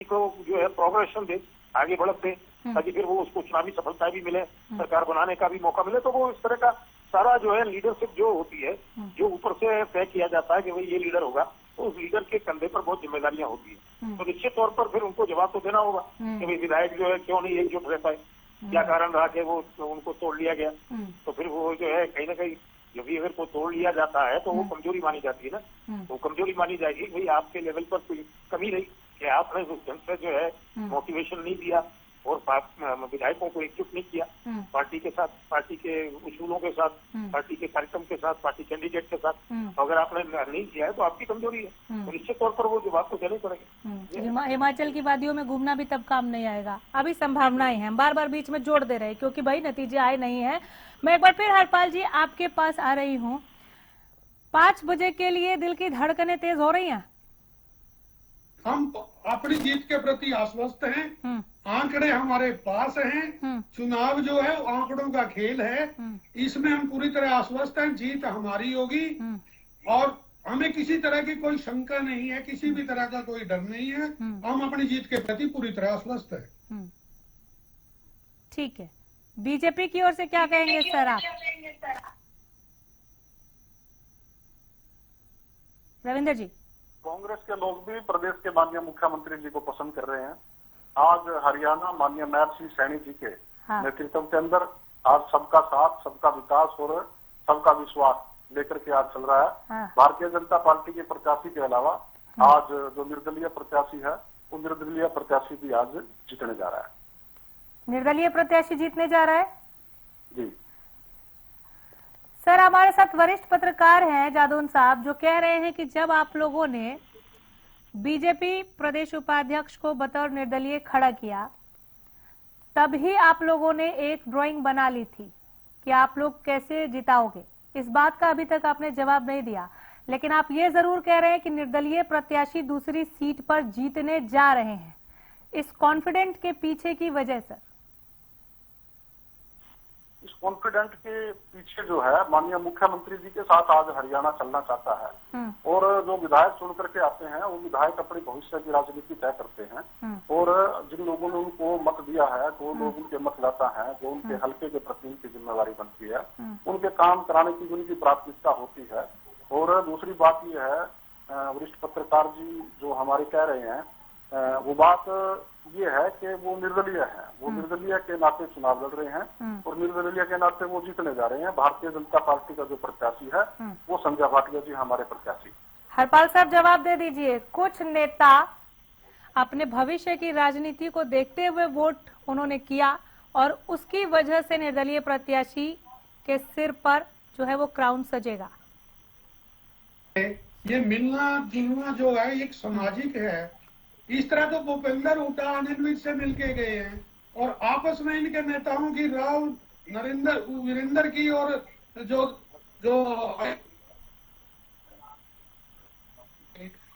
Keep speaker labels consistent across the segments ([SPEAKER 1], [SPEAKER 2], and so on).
[SPEAKER 1] को जो है प्रोग्रेशन दे, आगे बढ़त दे, ताकि फिर वो उसको चुनावी सफलता भी मिले, सरकार बनाने का भी मौका मिले। तो वो इस तरह का सारा जो है लीडरशिप जो होती है, जो ऊपर से तय किया जाता है कि भाई ये लीडर होगा, तो उस लीडर के कंधे पर बहुत जिम्मेदारियां होती है। तो निश्चित तौर पर फिर उनको जवाब तो देना होगा कि भाई विधायक जो है क्यों नहीं एकजुट रह पाए, क्या कारण रहा कि वो उनको तोड़ लिया गया। तो फिर वो जो है कहीं ना कहीं जब भी अगर कोई तोड़ लिया जाता है तो वो कमजोरी मानी जाती है ना, तो कमजोरी मानी जाएगी भाई आपके लेवल पर कोई कमी रही कि आपने उस ढंग से जो है मोटिवेशन नहीं दिया और विधायकों को एकजुट नहीं किया पार्टी के साथ, पार्टी के उसूलों के साथ, पार्टी के कार्यक्रम के साथ, पार्टी कैंडिडेट के साथ। तो अगर आपने नहीं किया है तो आपकी कमजोरी है, तो निश्चित तौर पर वो जवाब तो देने पड़ेगा।
[SPEAKER 2] हिमाचल की वादियों में घूमना भी तब काम नहीं आएगा। अभी संभावनाएं हैं, बार बार बीच में जोड़ दे रहे क्योंकि भाई नतीजे आए नहीं है। मैं एक बार फिर हरपाल जी आपके पास आ रही हूँ। 5 बजे के लिए दिल की धड़कनें तेज हो रही हैं।
[SPEAKER 3] हम अपनी जीत के प्रति आश्वस्त हैं। आंकड़े हमारे पास हैं। चुनाव जो है आंकड़ों का खेल है, इसमें हम पूरी तरह आश्वस्त हैं। जीत हमारी होगी और हमें किसी तरह की कोई शंका नहीं है, किसी भी तरह का कोई डर नहीं है। हम अपनी जीत के प्रति पूरी तरह आश्वस्त हैं।
[SPEAKER 2] ठीक है, बीजेपी की ओर से क्या कहेंगे सर आप? रविंद्र जी।
[SPEAKER 4] कांग्रेस के लोग भी प्रदेश के माननीय मुख्यमंत्री जी को पसंद कर रहे हैं। आज हरियाणा माननीय नायब सिंह सैनी जी के नेतृत्व के अंदर आज सबका साथ, सबका विकास और सबका विश्वास लेकर के आज चल रहा है। भारतीय जनता पार्टी के प्रत्याशी के अलावा आज जो निर्दलीय प्रत्याशी है, वो निर्दलीय प्रत्याशी भी आज जीतने जा रहा है।
[SPEAKER 2] निर्दलीय प्रत्याशी जीतने जा रहा है
[SPEAKER 4] जी
[SPEAKER 2] सर। हमारे साथ वरिष्ठ पत्रकार हैं जादौन साहब, जो कह रहे हैं कि जब आप लोगों ने बीजेपी प्रदेश उपाध्यक्ष को बतौर निर्दलीय खड़ा किया, तभी आप लोगों ने एक ड्राइंग बना ली थी कि आप लोग कैसे जिताओगे। इस बात का अभी तक आपने जवाब नहीं दिया, लेकिन आप ये जरूर कह रहे हैं कि निर्दलीय प्रत्याशी दूसरी सीट पर जीतने जा रहे हैं। इस कॉन्फिडेंट के पीछे की वजह सर?
[SPEAKER 4] इस कॉन्फिडेंट के पीछे जो है माननीय मुख्यमंत्री जी के साथ आज हरियाणा चलना चाहता है और जो विधायक चुन करके आते हैं वो विधायक अपने भविष्य की राजनीति तय करते हैं और जिन लोगों ने उनको मत दिया है, जो लोग उनके मत लाता है, जो उनके हल्के के प्रति उनकी जिम्मेदारी बनती है, उनके काम कराने की उनकी प्राथमिकता होती है। और दूसरी बात यह है, वरिष्ठ पत्रकार जी जो हमारे कह रहे हैं वो बात ये है कि वो निर्दलीय है, वो निर्दलीय के नाते चुनाव लड़ रहे हैं और निर्दलीय के नाते वो जीतने जा रहे हैं। भारतीय जनता पार्टी का जो प्रत्याशी है वो संजय भाटिया जी हमारे प्रत्याशी।
[SPEAKER 2] हरपाल साहब जवाब दे दीजिए। कुछ नेता अपने भविष्य की राजनीति को देखते हुए वोट उन्होंने किया और उसकी वजह से निर्दलीय प्रत्याशी के सिर पर जो है वो क्राउन सजेगा।
[SPEAKER 3] ये मिलना जुलना जो है एक सामाजिक है। इस तरह तो भूपेंद्र हुड्डा अनिल से मिलके गए हैं और आपस में इनके नेताओं की राव वीरेंद्र की और जो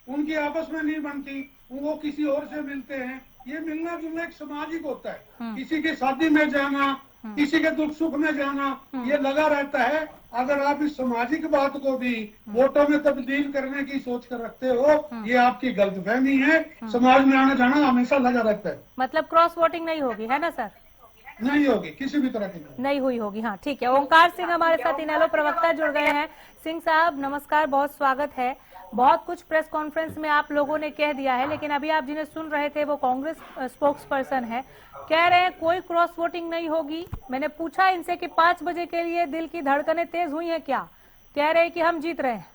[SPEAKER 3] उनकी आपस में नहीं बनती, वो किसी और से मिलते हैं। ये मिलना जुलना एक सामाजिक होता है। किसी की शादी में जाना, किसी के दुख सुख में जाना, ये लगा रहता है। अगर आप इस सामाजिक बात को भी वोटों में तब्दील करने की सोच कर रखते हो, ये आपकी गलतफहमी है। समाज में आना जाना हमेशा लगा रहता है।
[SPEAKER 2] मतलब क्रॉस वोटिंग नहीं होगी, है ना सर?
[SPEAKER 3] नहीं होगी, किसी भी तरह की
[SPEAKER 2] नहीं हुई होगी। हाँ ठीक है। ओंकार सिंह हमारे साथ इनेलो प्रवक्ता जुड़ गए हैं। सिंह साहब नमस्कार, बहुत स्वागत है। बहुत कुछ प्रेस कॉन्फ्रेंस में आप लोगों ने कह दिया है, लेकिन अभी आप जिन्हें सुन रहे थे वो कांग्रेस स्पोक्स पर्सन है, कह रहे हैं कोई क्रॉस वोटिंग नहीं होगी। मैंने पूछा इनसे कि 5 बजे के लिए दिल की धड़कनें तेज हुई हैं क्या? कह रहे हैं कि हम जीत रहे हैं।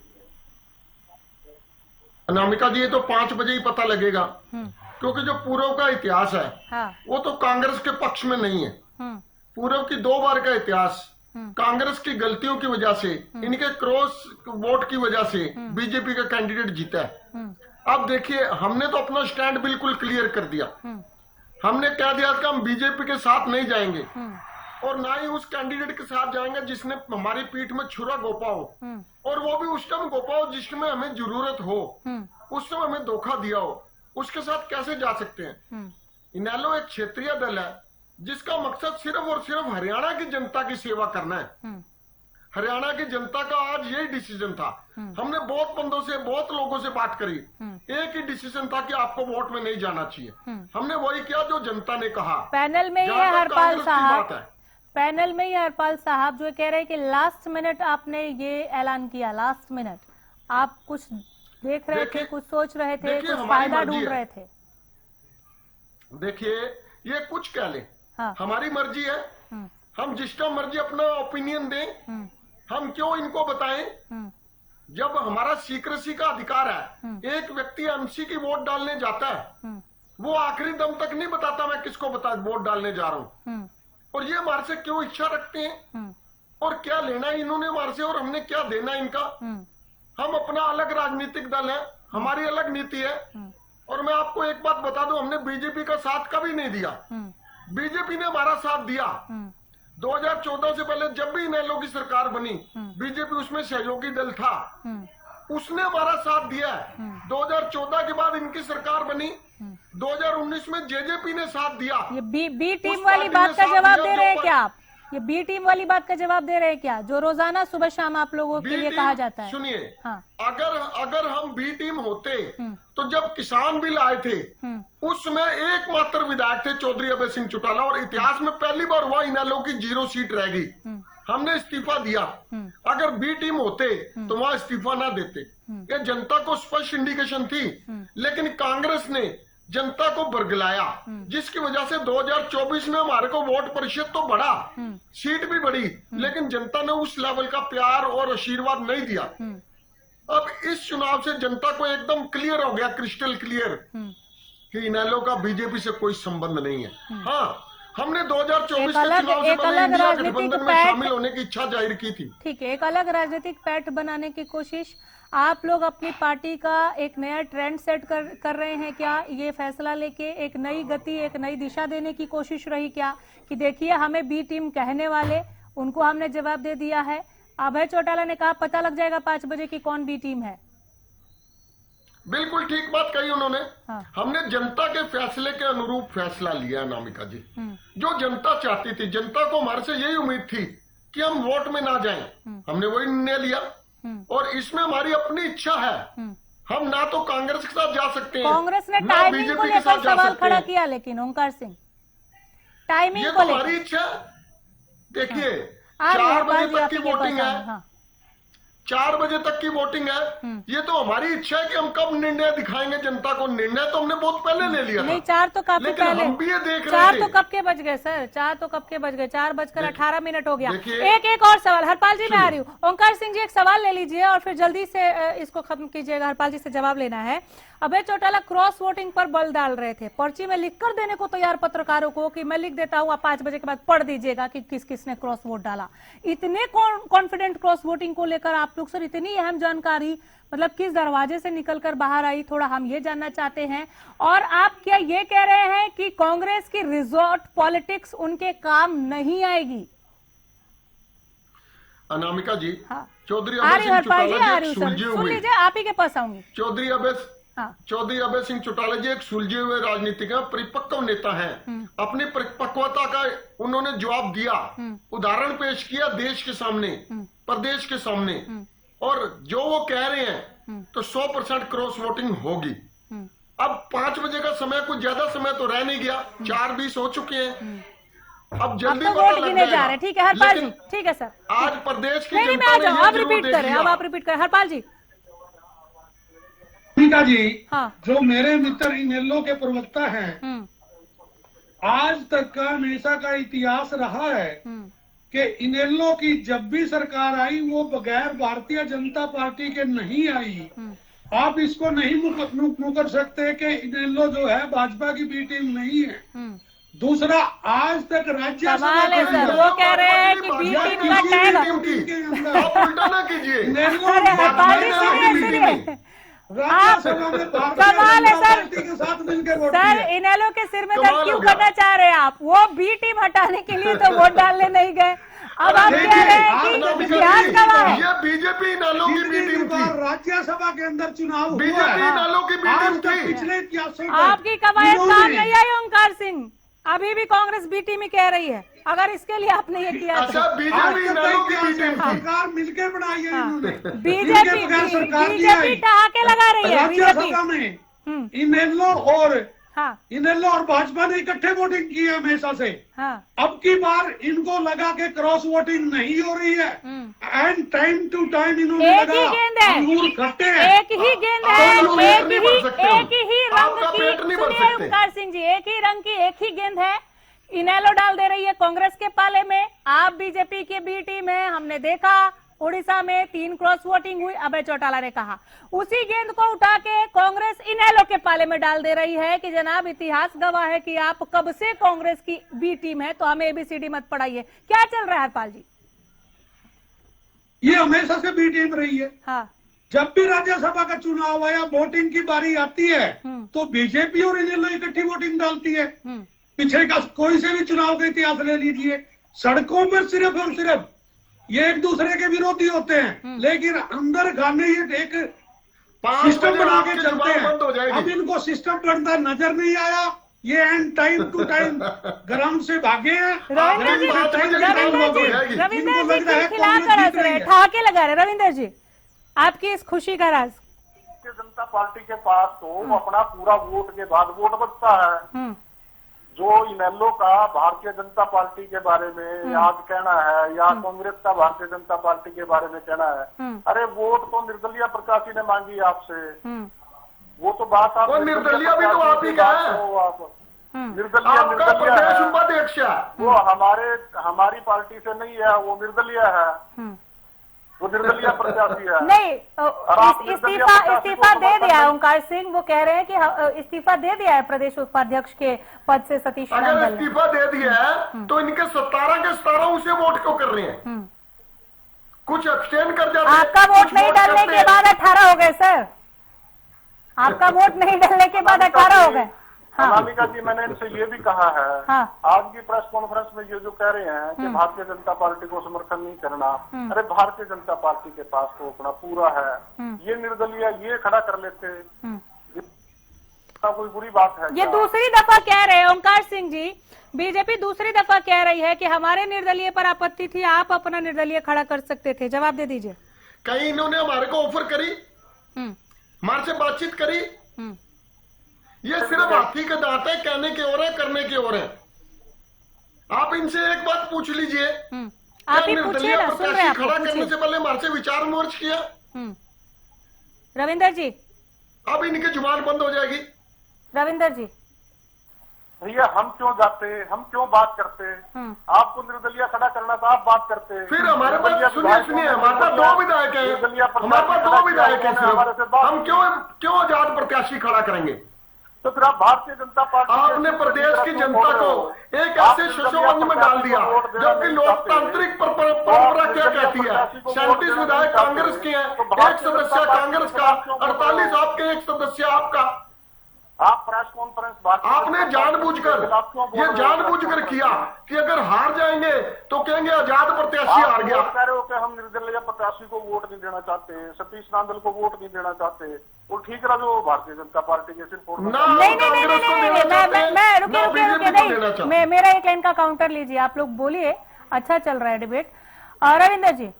[SPEAKER 5] अनामिका जी, ये तो 5 बजे ही पता लगेगा, क्योंकि जो पूर्व का इतिहास है वो तो कांग्रेस के पक्ष में नहीं है। पूर्व की 2 बार का इतिहास कांग्रेस की गलतियों की वजह से, इनके क्रॉस वोट की वजह से बीजेपी का कैंडिडेट जीता है। अब देखिए, हमने तो अपना स्टैंड बिल्कुल क्लियर कर दिया। हमने कह दिया कि हम बीजेपी के साथ नहीं जाएंगे और ना ही उस कैंडिडेट के साथ जाएंगे जिसने हमारी पीठ में छुरा गोपा हो, और वो भी उस टाइम गोपा हो जिसमें हमें जरूरत हो, उस समय हमें धोखा दिया हो। उसके साथ कैसे जा सकते हैं? इनेलो एक क्षेत्रीय दल है जिसका मकसद सिर्फ और सिर्फ हरियाणा की जनता की सेवा करना है। हरियाणा की जनता का आज यही डिसीजन था। हमने बहुत बंदों से, बहुत लोगों से बात करी, एक ही डिसीजन था कि आपको वोट में नहीं जाना चाहिए। हमने वही किया जो जनता ने कहा।
[SPEAKER 2] पैनल में ये हरपाल साहब, पैनल में ये हरपाल साहब जो कह रहे हैं कि लास्ट मिनट आपने ये ऐलान किया, लास्ट मिनट आप कुछ देख रहे थे, कुछ सोच रहे थे, कुछ फायदा ढूंढ रहे थे।
[SPEAKER 5] देखिए ये कुछ कह ले,
[SPEAKER 2] हाँ।
[SPEAKER 5] हमारी मर्जी है, हम जिसका मर्जी अपना ओपिनियन दें, हम क्यों इनको बताएं? जब हमारा सीक्रेसी का अधिकार है, एक व्यक्ति एमसी की वोट डालने जाता है, वो आखिरी दम तक नहीं बताता मैं किसको वोट डालने जा रहा हूं। और ये हमारे से क्यों इच्छा रखते हैं, और क्या लेना इन्होंने हमारे से, और हमने क्या देना इनका? हम अपना अलग राजनीतिक दल है, हमारी अलग नीति है। और मैं आपको एक बात बता दूं, हमने बीजेपी का साथ कभी नहीं दिया, बीजेपी ने हमारा साथ दिया। 2014 से पहले जब भी इनेलो की सरकार बनी, बीजेपी उसमें सहयोगी दल था, उसने हमारा साथ दिया है। 2014 के बाद इनकी सरकार बनी, 2019 में जेजेपी ने साथ दिया।
[SPEAKER 2] ये बी टीम वाली बात का जवाब दे रहे हैं क्या आप? ये बी टीम वाली बात का जवाब दे रहे हैं क्या, जो रोजाना सुबह शाम आप लोगों के लिए कहा जाता है?
[SPEAKER 5] सुनिए,
[SPEAKER 2] हाँ।
[SPEAKER 5] अगर हम बी टीम होते तो जब किसान बिल आए थे उसमें एकमात्र विधायक थे चौधरी अभय सिंह चौटाला, और इतिहास में पहली बार हुआ इनेलो की 0 सीट रह गई। हमने इस्तीफा दिया। अगर बी टीम होते तो वहां इस्तीफा ना देते। ये जनता को स्पष्ट इंडिकेशन थी, लेकिन कांग्रेस ने जनता को बरगलाया, जिसकी वजह से 2024 में हमारे को वोट प्रतिशत तो बढ़ा, सीट भी बढ़ी, लेकिन जनता ने उस लेवल का प्यार और आशीर्वाद नहीं दिया। अब इस चुनाव से जनता को एकदम क्लियर हो गया, क्रिस्टल क्लियर, कि इनेलो का बीजेपी से कोई संबंध नहीं है। हाँ, हमने 2024 के चुनाव से पहले इंडिया गठबंधन में शामिल होने की इच्छा जाहिर की थी।
[SPEAKER 2] ठीक है, एक अलग राजनीतिक पैठ बनाने की कोशिश आप लोग अपनी पार्टी का एक नया ट्रेंड सेट कर रहे हैं क्या? ये फैसला लेके एक नई गति, एक नई दिशा देने की कोशिश रही क्या, कि देखिए हमें बी टीम कहने वाले, उनको हमने जवाब दे दिया है। अभय चौटाला ने कहा पता लग जाएगा 5 बजे की कौन बी टीम है।
[SPEAKER 5] बिल्कुल ठीक बात कही उन्होंने।
[SPEAKER 2] हाँ।
[SPEAKER 5] हमने जनता के फैसले के अनुरूप फैसला लिया अनामिका जी। जो जनता चाहती थी, जनता को हमारे से यही उम्मीद थी कि हम वोट में ना जाएं, हमने वही निर्णय लिया। और इसमें हमारी अपनी इच्छा है, हम ना तो कांग्रेस के साथ जा सकते हैं,
[SPEAKER 2] कांग्रेस ने टाइमिंग को लेकर सवाल खड़ा किया, लेकिन ओंकार सिंह टाइमिंग को लेकर,
[SPEAKER 5] हमारी इच्छा, देखिए 4 बजे तक की वोटिंग है, 4 बजे तक की वोटिंग है। ये तो हमारी इच्छा है कि हम कब निर्णय दिखाएंगे जनता को। निर्णय तो हमने बहुत पहले ले लिया था।
[SPEAKER 2] नहीं, 4 तो काफी पहले,
[SPEAKER 5] हम भी ये देख रहे
[SPEAKER 2] 4
[SPEAKER 5] थे।
[SPEAKER 2] तो कब के बज गए सर? 4 तो कब के बज गए? 4:18 हो गया। एक और सवाल हरपाल जी, मैं आ रही हूँ। ओंकार सिंह जी एक सवाल ले लीजिए और फिर जल्दी से इसको खत्म कीजिएगा, हरपाल जी से जवाब लेना है। अभय चौटाला क्रॉस वोटिंग पर बल डाल रहे थे, पर्ची में लिख कर देने को तैयार पत्रकारों को कि मैं लिख देता हूँ, आप 5 बजे के बाद पढ़ दीजिएगा कि किस किसने क्रॉस वोट डाला। इतने कॉन्फिडेंट क्रॉस वोटिंग को लेकर आप लोग सर, इतनी अहम जानकारी मतलब किस दरवाजे से निकलकर बाहर आई, थोड़ा हम ये जानना चाहते हैं। और आप क्या ये कह रहे हैं कि कांग्रेस की रिजॉर्ट पॉलिटिक्स उनके काम नहीं आएगी?
[SPEAKER 5] अनामिका जी,
[SPEAKER 2] हाँ।
[SPEAKER 5] चौधरी अभय सिंह चौटाला जी
[SPEAKER 2] सुन लीजिए, आप ही के पास आऊंगी।
[SPEAKER 5] चौधरी अभय सिंह चौटाला जी एक सुलझे हुए राजनीतिक हैं, परिपक्व नेता हैं। अपनी परिपक्वता का उन्होंने जवाब दिया, उदाहरण पेश किया देश के सामने, प्रदेश के सामने। और जो वो कह रहे हैं तो 100% क्रॉस वोटिंग होगी। अब 5 बजे का समय, कुछ ज्यादा समय तो रह नहीं गया, 4:20 हो चुके हैं। अब जल्दी
[SPEAKER 2] तो वोट गिने जा रहे हैं। ठीक है हरपाल जी, ठीक है सर।
[SPEAKER 5] आज प्रदेश की
[SPEAKER 2] नहीं, मैं आ जाऊँ, आप रिपीट करें, अब आप रिपीट करें हरपाल जी।
[SPEAKER 3] जी, हाँ। जो मेरे मित्र इनेलो के प्रवक्ता हैं, आज तक का हमेशा का इतिहास रहा है कि इनेलो की जब भी सरकार आई वो बगैर भारतीय जनता पार्टी के नहीं आई। आप इसको नहीं मुकर सकते कि इनेलो जो है भाजपा की बी टीम नहीं है। दूसरा, आज तक राज्यसभा
[SPEAKER 2] सर वो कह रहे हैं कि बी टीम का टैग,
[SPEAKER 5] आप उल्टा ना कीजिए।
[SPEAKER 2] कमाल है सर, सर इनेलो के सिर में दर्द क्यों करना चाह रहे हैं आप? वो बी टीम हटाने के लिए तो वोट डालने नहीं गए, अब आप कह रहे हैं कि इतिहास गवाह है।
[SPEAKER 5] ये बीजेपी इनेलो की बी टीम थी,
[SPEAKER 3] राज्यसभा के अंदर चुनाव
[SPEAKER 5] बीजेपी इनेलो की बी टीम थी।
[SPEAKER 3] पिछले इतिहासों
[SPEAKER 2] आपकी कवायद काम नहीं आई ओंकार सिंह, अभी भी कांग्रेस बी टीम ही कह रही है। अगर इसके लिए आपने ये किया तो
[SPEAKER 3] सरकार मिलकर बनाई है इन्होंने।
[SPEAKER 2] बीजेपी ठहाके लगा रही है
[SPEAKER 3] राज्यसभा में इनेलो और भाजपा ने इकट्ठे वोटिंग की है हमेशा से। अब की बार इनको लगा के क्रॉस वोटिंग नहीं हो रही है एंड टाइम टू टाइम इन्होंने
[SPEAKER 2] एक ही गेंद है, एक ही गेंद है, एक ही रंग की। सुनिए ओंकार सिंह जी, एक ही रंग की एक ही गेंद है। इनेलो डाल दे रही है कांग्रेस के पाले में, आप बीजेपी की बी टीम है। हमने देखा उड़ीसा में 3 क्रॉस वोटिंग हुई। अभय चौटाला ने कहा उसी गेंद को उठा के कांग्रेस इनेलो के पाले में डाल दे रही है कि जनाब इतिहास गवाह है कि आप कब से कांग्रेस की बी टीम है, तो हमें एबीसीडी मत पढ़ाइए। क्या चल रहा है हरपाल जी?
[SPEAKER 3] ये हमेशा से बी टीम रही है।
[SPEAKER 2] हाँ,
[SPEAKER 3] जब भी राज्यसभा का चुनाव या वोटिंग की बारी आती है तो बीजेपी और इनेलो इकट्ठी वोटिंग डालती है। पिछले का कोई से भी चुनाव का इतिहास ले लीजिए, सड़कों पर सिर्फ और सिर्फ ये एक दूसरे के विरोधी होते हैं, लेकिन अंदर खाने ये एक सिस्टम बना के चलते हैं। अब इनको सिस्टम बनता नजर नहीं आया, ये and time to time ground से भागे हैं।
[SPEAKER 2] ठहाके लगा रहे रविंदर जी, आपकी इस खुशी का राज?
[SPEAKER 4] भारतीय जनता पार्टी के पास तो अपना पूरा वोट के बाद वोट बचता है। जो इनेलो का भारतीय जनता पार्टी के बारे में आज कहना है या कांग्रेस का भारतीय जनता पार्टी के बारे में कहना है, अरे वोट तो निर्दलीय प्रत्याशी ने मांगी आपसे। वो तो बात आप
[SPEAKER 5] निर्दलीय भी तो आप ही का है।
[SPEAKER 4] निर्दलीय उपाध्यक्ष वो हमारी पार्टी से नहीं है, वो निर्दलीय है, वो निर्दलीय प्रत्याशी है।
[SPEAKER 2] नहीं, इस्तीफा दे दिया है ओंकार सिंह। वो कह रहे हैं कि इस्तीफा दे दिया है प्रदेश उपाध्यक्ष के पद से सतीश नंदल।
[SPEAKER 5] अगर इस्तीफा दे दिया है तो इनके 17 के 17 उसे वोट क्यों कर रहे हैं? कुछ एक्सटेंड कर जाते हैं।
[SPEAKER 2] आपका वोट नहीं डालने के बाद 18 हो गए सर, आपका वोट नहीं डालने के बाद 18 हो गए।
[SPEAKER 4] अनामिका जी, मैंने इनसे ये भी कहा है आज की प्रेस कॉन्फ्रेंस में ये जो कह रहे हैं कि भारतीय जनता पार्टी को समर्थन नहीं करना, अरे भारतीय जनता पार्टी के पास तो अपना पूरा है, ये निर्दलीय ये खड़ा कर लेते, कोई बुरी बात है?
[SPEAKER 2] ये दूसरी दफा कह रहे हैं ओंकार सिंह जी, बीजेपी दूसरी दफा कह रही है कि हमारे निर्दलीय पर आपत्ति थी, आप अपना निर्दलीय खड़ा कर सकते थे। जवाब दे दीजिए।
[SPEAKER 5] कहीं इन्होंने हमारे को ऑफर करी, हमारे से बातचीत करी? ये सिर्फ हाथी के दांत है, कहने के और है, करने के और है। आप इनसे एक बात पूछ लीजिए,
[SPEAKER 2] आप ही पूछिए ना, सुन रहे हैं
[SPEAKER 5] खड़ा करने से पहले हमारे से विचार विमर्श किया?
[SPEAKER 2] रविंदर जी,
[SPEAKER 5] अब इनकी जुबान बंद हो जाएगी।
[SPEAKER 2] रविंदर जी,
[SPEAKER 4] भैया हम क्यों जाते, हम क्यों बात करते? आपको निर्दलीय खड़ा करना था, आप बात करते।
[SPEAKER 5] फिर हमारे पास सुनिए हमारे पास 2 विधायक है, हमारे पास 2 विधायक है सिर्फ, हम क्यों आजाद प्रत्याशी खड़ा करेंगे?
[SPEAKER 4] तो फिर आप भारतीय जनता पार्टी,
[SPEAKER 5] आपने प्रदेश की जनता को एक ऐसे शोषण में डाल दिया, जबकि लोकतांत्रिक परंपरा क्या कहती है? 37 विधायक कांग्रेस के हैं, 1 सदस्य कांग्रेस का, 48 आपके, 1 सदस्य आपका।
[SPEAKER 4] आप प्रेस कॉन्फ्रेंस बात
[SPEAKER 5] आपने जानबूझकर किया कि अगर हार जाएंगे तो कहेंगे आजाद प्रत्याशी हार गया।
[SPEAKER 4] कह रहे हो कि हम निर्दलीय प्रत्याशी को वोट नहीं देना चाहते, सतीश नांदल को वोट नहीं देना चाहते, वो ठीक रहा जो भारतीय जनता पार्टी के सिर्फ
[SPEAKER 2] नहीं, मेरा एक लाइन का काउंटर लीजिए, आप लोग बोलिए, अच्छा चल रहा है डिबेट। रविंदर जी,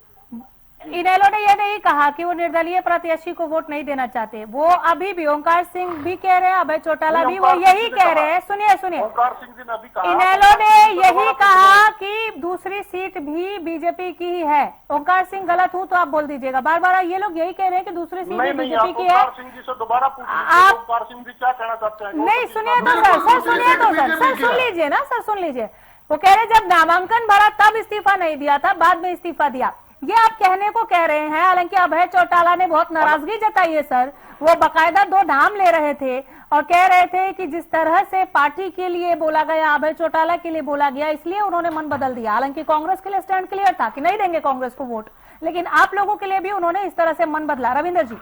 [SPEAKER 2] इनेलो ने यह नहीं कहा कि वो निर्दलीय प्रत्याशी को वोट नहीं देना चाहते, वो अभी भी ओंकार सिंह भी कह रहे हैं, अभय चौटाला भी वो यही कह रहे हैं। सुनिए,
[SPEAKER 4] ओंकार सिंह जी ने अभी कहा,
[SPEAKER 2] इनेलो ने यही कहा कि दूसरी सीट भी बीजेपी की ही है। ओंकार सिंह गलत हूं तो आप बोल दीजिएगा। बार ये लोग यही कह रहे हैं कि दूसरी सीट भी बीजेपी की है।
[SPEAKER 4] ओंकार सिंह जी से दोबारा पूछिए, ओंकार सिंह जी क्या कहना चाहते हैं?
[SPEAKER 2] नहीं, सुनिए तो सर, सुनिए तो सर, सुन लीजिए ना सर, सुन लीजिए। वो कह रहे जब नामांकन भरा तब इस्तीफा नहीं दिया था, बाद में इस्तीफा दिया, ये आप कहने को कह रहे हैं। हालांकि अभय चौटाला ने बहुत नाराजगी जताई है सर, वो बकायदा 2 नाम ले रहे थे और कह रहे थे कि जिस तरह से पार्टी के लिए बोला गया, अभय चौटाला के लिए बोला गया, इसलिए उन्होंने मन बदल दिया। हालांकि कांग्रेस के लिए स्टैंड क्लियर था कि नहीं देंगे कांग्रेस को वोट, लेकिन आप लोगों के लिए भी उन्होंने इस तरह से मन बदला। रविंदर जी,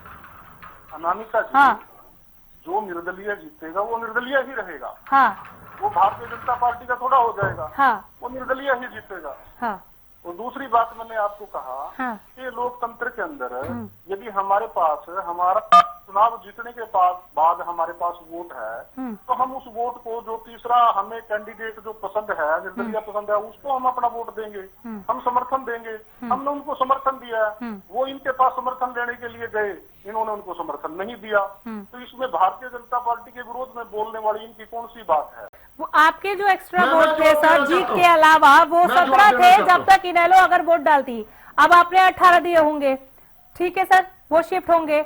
[SPEAKER 4] अनामिका जी,
[SPEAKER 2] हाँ,
[SPEAKER 4] जो निर्दलीय जीतेगा वो निर्दलीय ही रहेगा।
[SPEAKER 2] हाँ,
[SPEAKER 4] वो भारतीय जनता पार्टी का थोड़ा हो जाएगा।
[SPEAKER 2] हाँ,
[SPEAKER 4] वो निर्दलीय ही जीतेगा।
[SPEAKER 2] हाँ,
[SPEAKER 4] और दूसरी बात मैंने आपको कहा कि लोकतंत्र के अंदर यदि हमारे पास हमारा चुनाव जीतने के बाद हमारे पास वोट है तो हम उस वोट को जो तीसरा हमें कैंडिडेट जो पसंद है, निर्दलीय पसंद है, उसको हम अपना वोट देंगे, हम समर्थन देंगे। हमने उनको समर्थन दिया, वो इनके पास समर्थन लेने के लिए गए, इन्होंने उनको समर्थन नहीं दिया। तो इसमें भारतीय जनता पार्टी के विरोध में बोलने वाली इनकी कौन सी बात है?
[SPEAKER 2] वो आपके जो एक्स्ट्रा वोट थे सर जीत के अलावा वो 17 थे जब तक इनेलो अगर वोट डालती, अब आपने 18 दिए होंगे, ठीक है सर, वो शिफ्ट होंगे।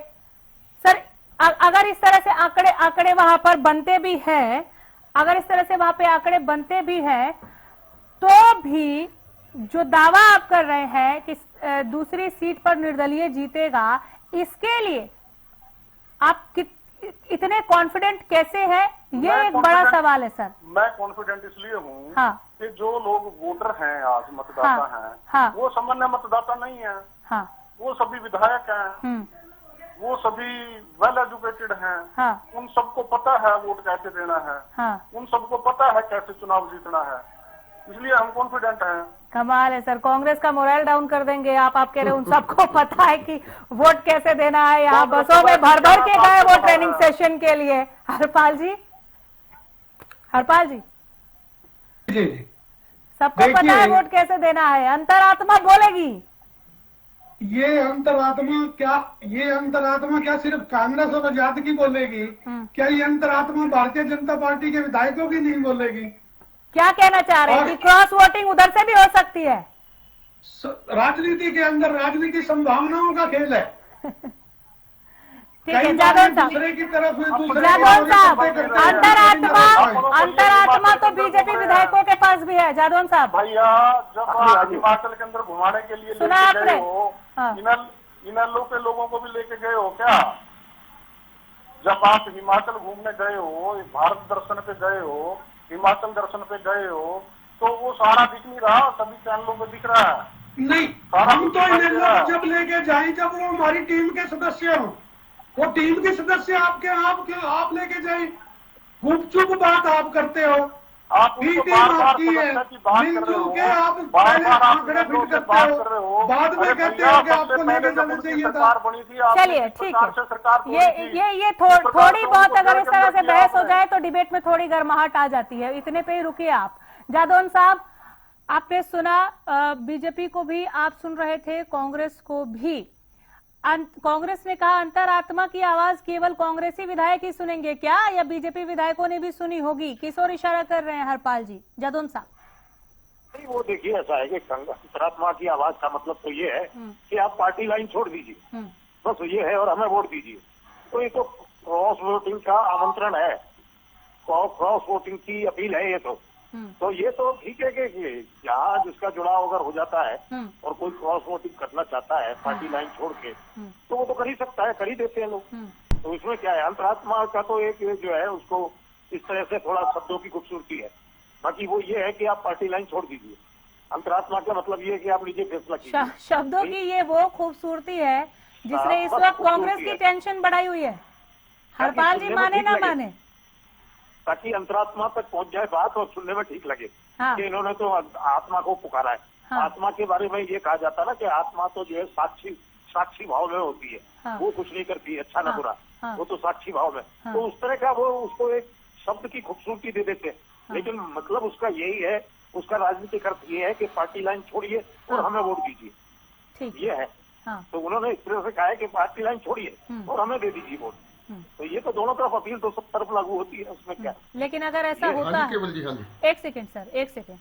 [SPEAKER 2] सर अगर इस तरह से आंकड़े वहां पर बनते भी हैं, अगर इस तरह से वहां पे आंकड़े बनते भी हैं, तो भी जो दावा आप कर रहे हैं कि दूसरी सीट पर निर्दलीय जीतेगा, इसके लिए आप इतने कॉन्फिडेंट कैसे हैं? ये एक बड़ा सवाल है सर।
[SPEAKER 4] मैं कॉन्फिडेंट इसलिए हूँ कि जो लोग वोटर हैं आज मतदाता हैं, वो सामान्य मतदाता नहीं है। वो सभी विधायक हैं, वो सभी वेल एजुकेटेड हैं, उन सबको पता है वोट कैसे देना है, उन सबको पता है कैसे चुनाव जीतना है, इसलिए हम कॉन्फिडेंट हैं।
[SPEAKER 2] कमाल है सर, कांग्रेस का मोरल डाउन कर देंगे आप कह रहे हैं उन सबको पता है कि वोट कैसे देना है। यहाँ बसों में भर भर के गए वो ट्रेनिंग सेशन के लिए। हरपाल जी सबको पता है वोट कैसे देना है, अंतरात्मा बोलेगी।
[SPEAKER 3] ये अंतरात्मा क्या सिर्फ कांग्रेस और आजाद की बोलेगी? क्या ये अंतरात्मा भारतीय जनता पार्टी के विधायकों की नहीं बोलेगी?
[SPEAKER 2] क्या कहना चाह रहे हैं कि क्रॉस वोटिंग उधर से भी हो सकती है?
[SPEAKER 3] राजनीति के अंदर राजनीति संभावनाओं का खेल है।
[SPEAKER 2] ठीक है जादौन साहब, जादौन साहब, अंतरात्मा तो बीजेपी विधायकों के पास भी है। जादौन साहब
[SPEAKER 4] भैया, जब आप हिमाचल के अंदर घुमाने के लिए लेके गए हो, इनेलो के लोगों को भी लेके गए हो क्या? जब आप हिमाचल घूमने गए हो, भारत दर्शन पे गए हो, हिमाचल दर्शन पे गए हो, तो वो सारा दिख नहीं रहा? सभी चैनलों में दिख रहा है।
[SPEAKER 3] नहीं, हम तो इनेलो जब लेके जाए जब वो हमारी टीम के सदस्य हो, वो टीम के सदस्य आप लेके जाए। गुपचुप बात आप करते हो,
[SPEAKER 4] आप
[SPEAKER 3] आपकी है, मिलजुल के आप पहले आंकड़े फिट करते हो, बाद में कहते हो कि आपको लेके जाना चाहिए था।
[SPEAKER 2] चलिए ठीक है, ये थोड़ी बहुत अगर इस तरह से बहस हो जाए तो डिबेट में थोड़ी गर्माहट आ जाती है। इतने पे ही रुकिए आप। जादौन साहब, आपने सुना, बीजेपी को भी आप सुन रहे थे, कांग्रेस को भी। कांग्रेस ने कहा अंतरात्मा की आवाज केवल कांग्रेसी विधायक ही सुनेंगे क्या, या बीजेपी विधायकों ने भी सुनी होगी? किस ओर इशारा कर रहे हैं हरपाल जी? जादौन साहब
[SPEAKER 1] नहीं, वो देखिए ऐसा है कि अंतरात्मा की आवाज का मतलब तो ये है कि आप पार्टी लाइन छोड़ दीजिए, बस ये है, और हमें वोट दीजिए। तो ये तो क्रॉस वोटिंग का आमंत्रण है, क्रॉस वोटिंग की अपील है ये तो ये तो ठीक है कि यहाँ जिसका जुड़ाव अगर हो जाता है और कोई क्रॉस वोटिंग करना चाहता है पार्टी लाइन छोड़ के, तो वो तो कर ही सकता है, कर ही देते हैं लोग। तो इसमें क्या है, अंतरात्मा का तो एक जो है उसको इस तरह से थोड़ा शब्दों की खूबसूरती है, बाकी वो ये है कि आप पार्टी लाइन छोड़ दीजिए। अंतरात्मा का मतलब ये है कि आप लीजिए फैसला कीजिए।
[SPEAKER 2] शब्दों की ये वो खूबसूरती है जिसने इस वक्त कांग्रेस की टेंशन बढ़ाई हुई है। हरपाल जी माने ना माने,
[SPEAKER 1] ताकि अंतरात्मा तक पहुंच जाए बात और सुनने में ठीक लगे कि इन्होंने तो आत्मा को पुकारा है। आत्मा के बारे में ये कहा जाता है ना कि आत्मा तो जो है साक्षी भाव में होती है, वो कुछ नहीं करती, अच्छा ना बुरा, वो तो साक्षी भाव में। तो उस तरह का वो उसको एक शब्द की खूबसूरती दे देते हैं, लेकिन मतलब उसका यही है, उसका राजनीतिक अर्थ ये है कि पार्टी लाइन छोड़िए और हमें वोट दीजिए, ये है। तो उन्होंने इस तरह से कहा है कि पार्टी लाइन छोड़िए और हमें दे दीजिए वोट। तो ये तो दोनों तरफ अपील तो सब तरफ लागू होती है, उसमें क्या।
[SPEAKER 2] लेकिन अगर ऐसा होता है, एक सेकंड सर, एक सेकंड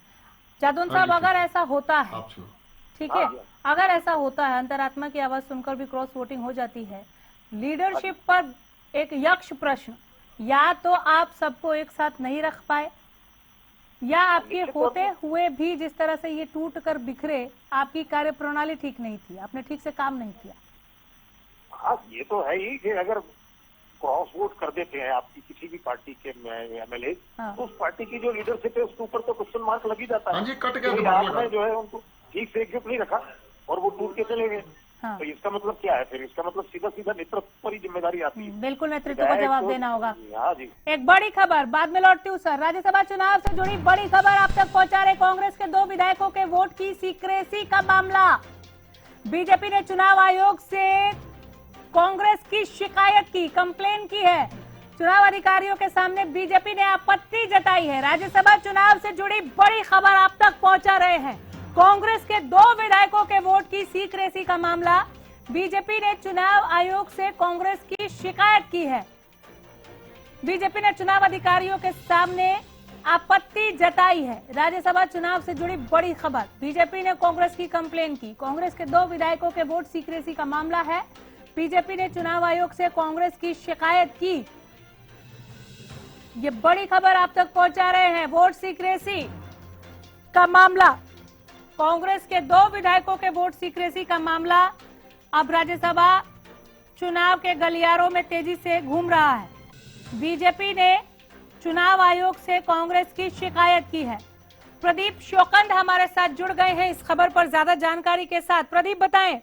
[SPEAKER 2] जादौन साहब, अगर ऐसा होता है, ठीक है, अगर ऐसा होता है, अंतरात्मा की आवाज सुनकर भी क्रॉस वोटिंग हो जाती है, लीडरशिप पर एक यक्ष प्रश्न, या तो आप सबको एक साथ नहीं रख पाए, या आपके होते हुए भी जिस तरह से ये टूट कर बिखरे, आपकी कार्य प्रणाली ठीक नहीं थी, आपने ठीक से काम नहीं किया।
[SPEAKER 1] हाँ, ये तो है ही कि अगर क्रॉस वोट कर देते हैं आपकी किसी भी पार्टी के एमएलए, तो उस पार्टी की जो लीडरशिप है उसके ऊपर तो क्वेश्चन मार्क लग ही जाता है। आपने जो है उनको ठीक से एकजुट नहीं रखा और वो टूट के चले गए,
[SPEAKER 2] हाँ।
[SPEAKER 1] तो इसका मतलब क्या है फिर? इसका मतलब सीधा सीधा नेतृत्व पर ही जिम्मेदारी आती है।
[SPEAKER 2] बिल्कुल नेतृत्व को जवाब देना होगा।
[SPEAKER 1] हाँ जी।
[SPEAKER 2] एक बड़ी खबर बाद में लौटती हूँ सर। राज्यसभा चुनाव से जुड़ी बड़ी खबर आप तक पहुंचा रहे कांग्रेस के 2 विधायकों के वोट की सीक्रेसी का मामला। बीजेपी ने चुनाव आयोग से कांग्रेस की शिकायत की, कंप्लेन की है। चुनाव अधिकारियों के सामने बीजेपी ने आपत्ति जताई है। राज्यसभा चुनाव से जुड़ी बड़ी खबर आप तक पहुंचा रहे हैं। कांग्रेस के 2 विधायकों के वोट की सीक्रेसी का मामला। बीजेपी ने चुनाव आयोग से कांग्रेस की शिकायत की है। बीजेपी ने चुनाव अधिकारियों के सामने आपत्ति जताई है। राज्यसभा चुनाव से जुड़ी बड़ी खबर। बीजेपी ने कांग्रेस की कंप्लेन की। कांग्रेस के 2 विधायकों के वोट सीक्रेसी का मामला है। बीजेपी ने चुनाव आयोग से कांग्रेस की शिकायत की। ये बड़ी खबर आप तक पहुंचा रहे हैं। वोट सीक्रेसी का मामला, कांग्रेस के 2 विधायकों के वोट सीक्रेसी का मामला अब राज्यसभा चुनाव के गलियारों में तेजी से घूम रहा है। बीजेपी ने चुनाव आयोग से कांग्रेस की शिकायत की है। प्रदीप शोकंद हमारे साथ जुड़ गए हैं इस खबर पर ज्यादा जानकारी के साथ। प्रदीप बताएं।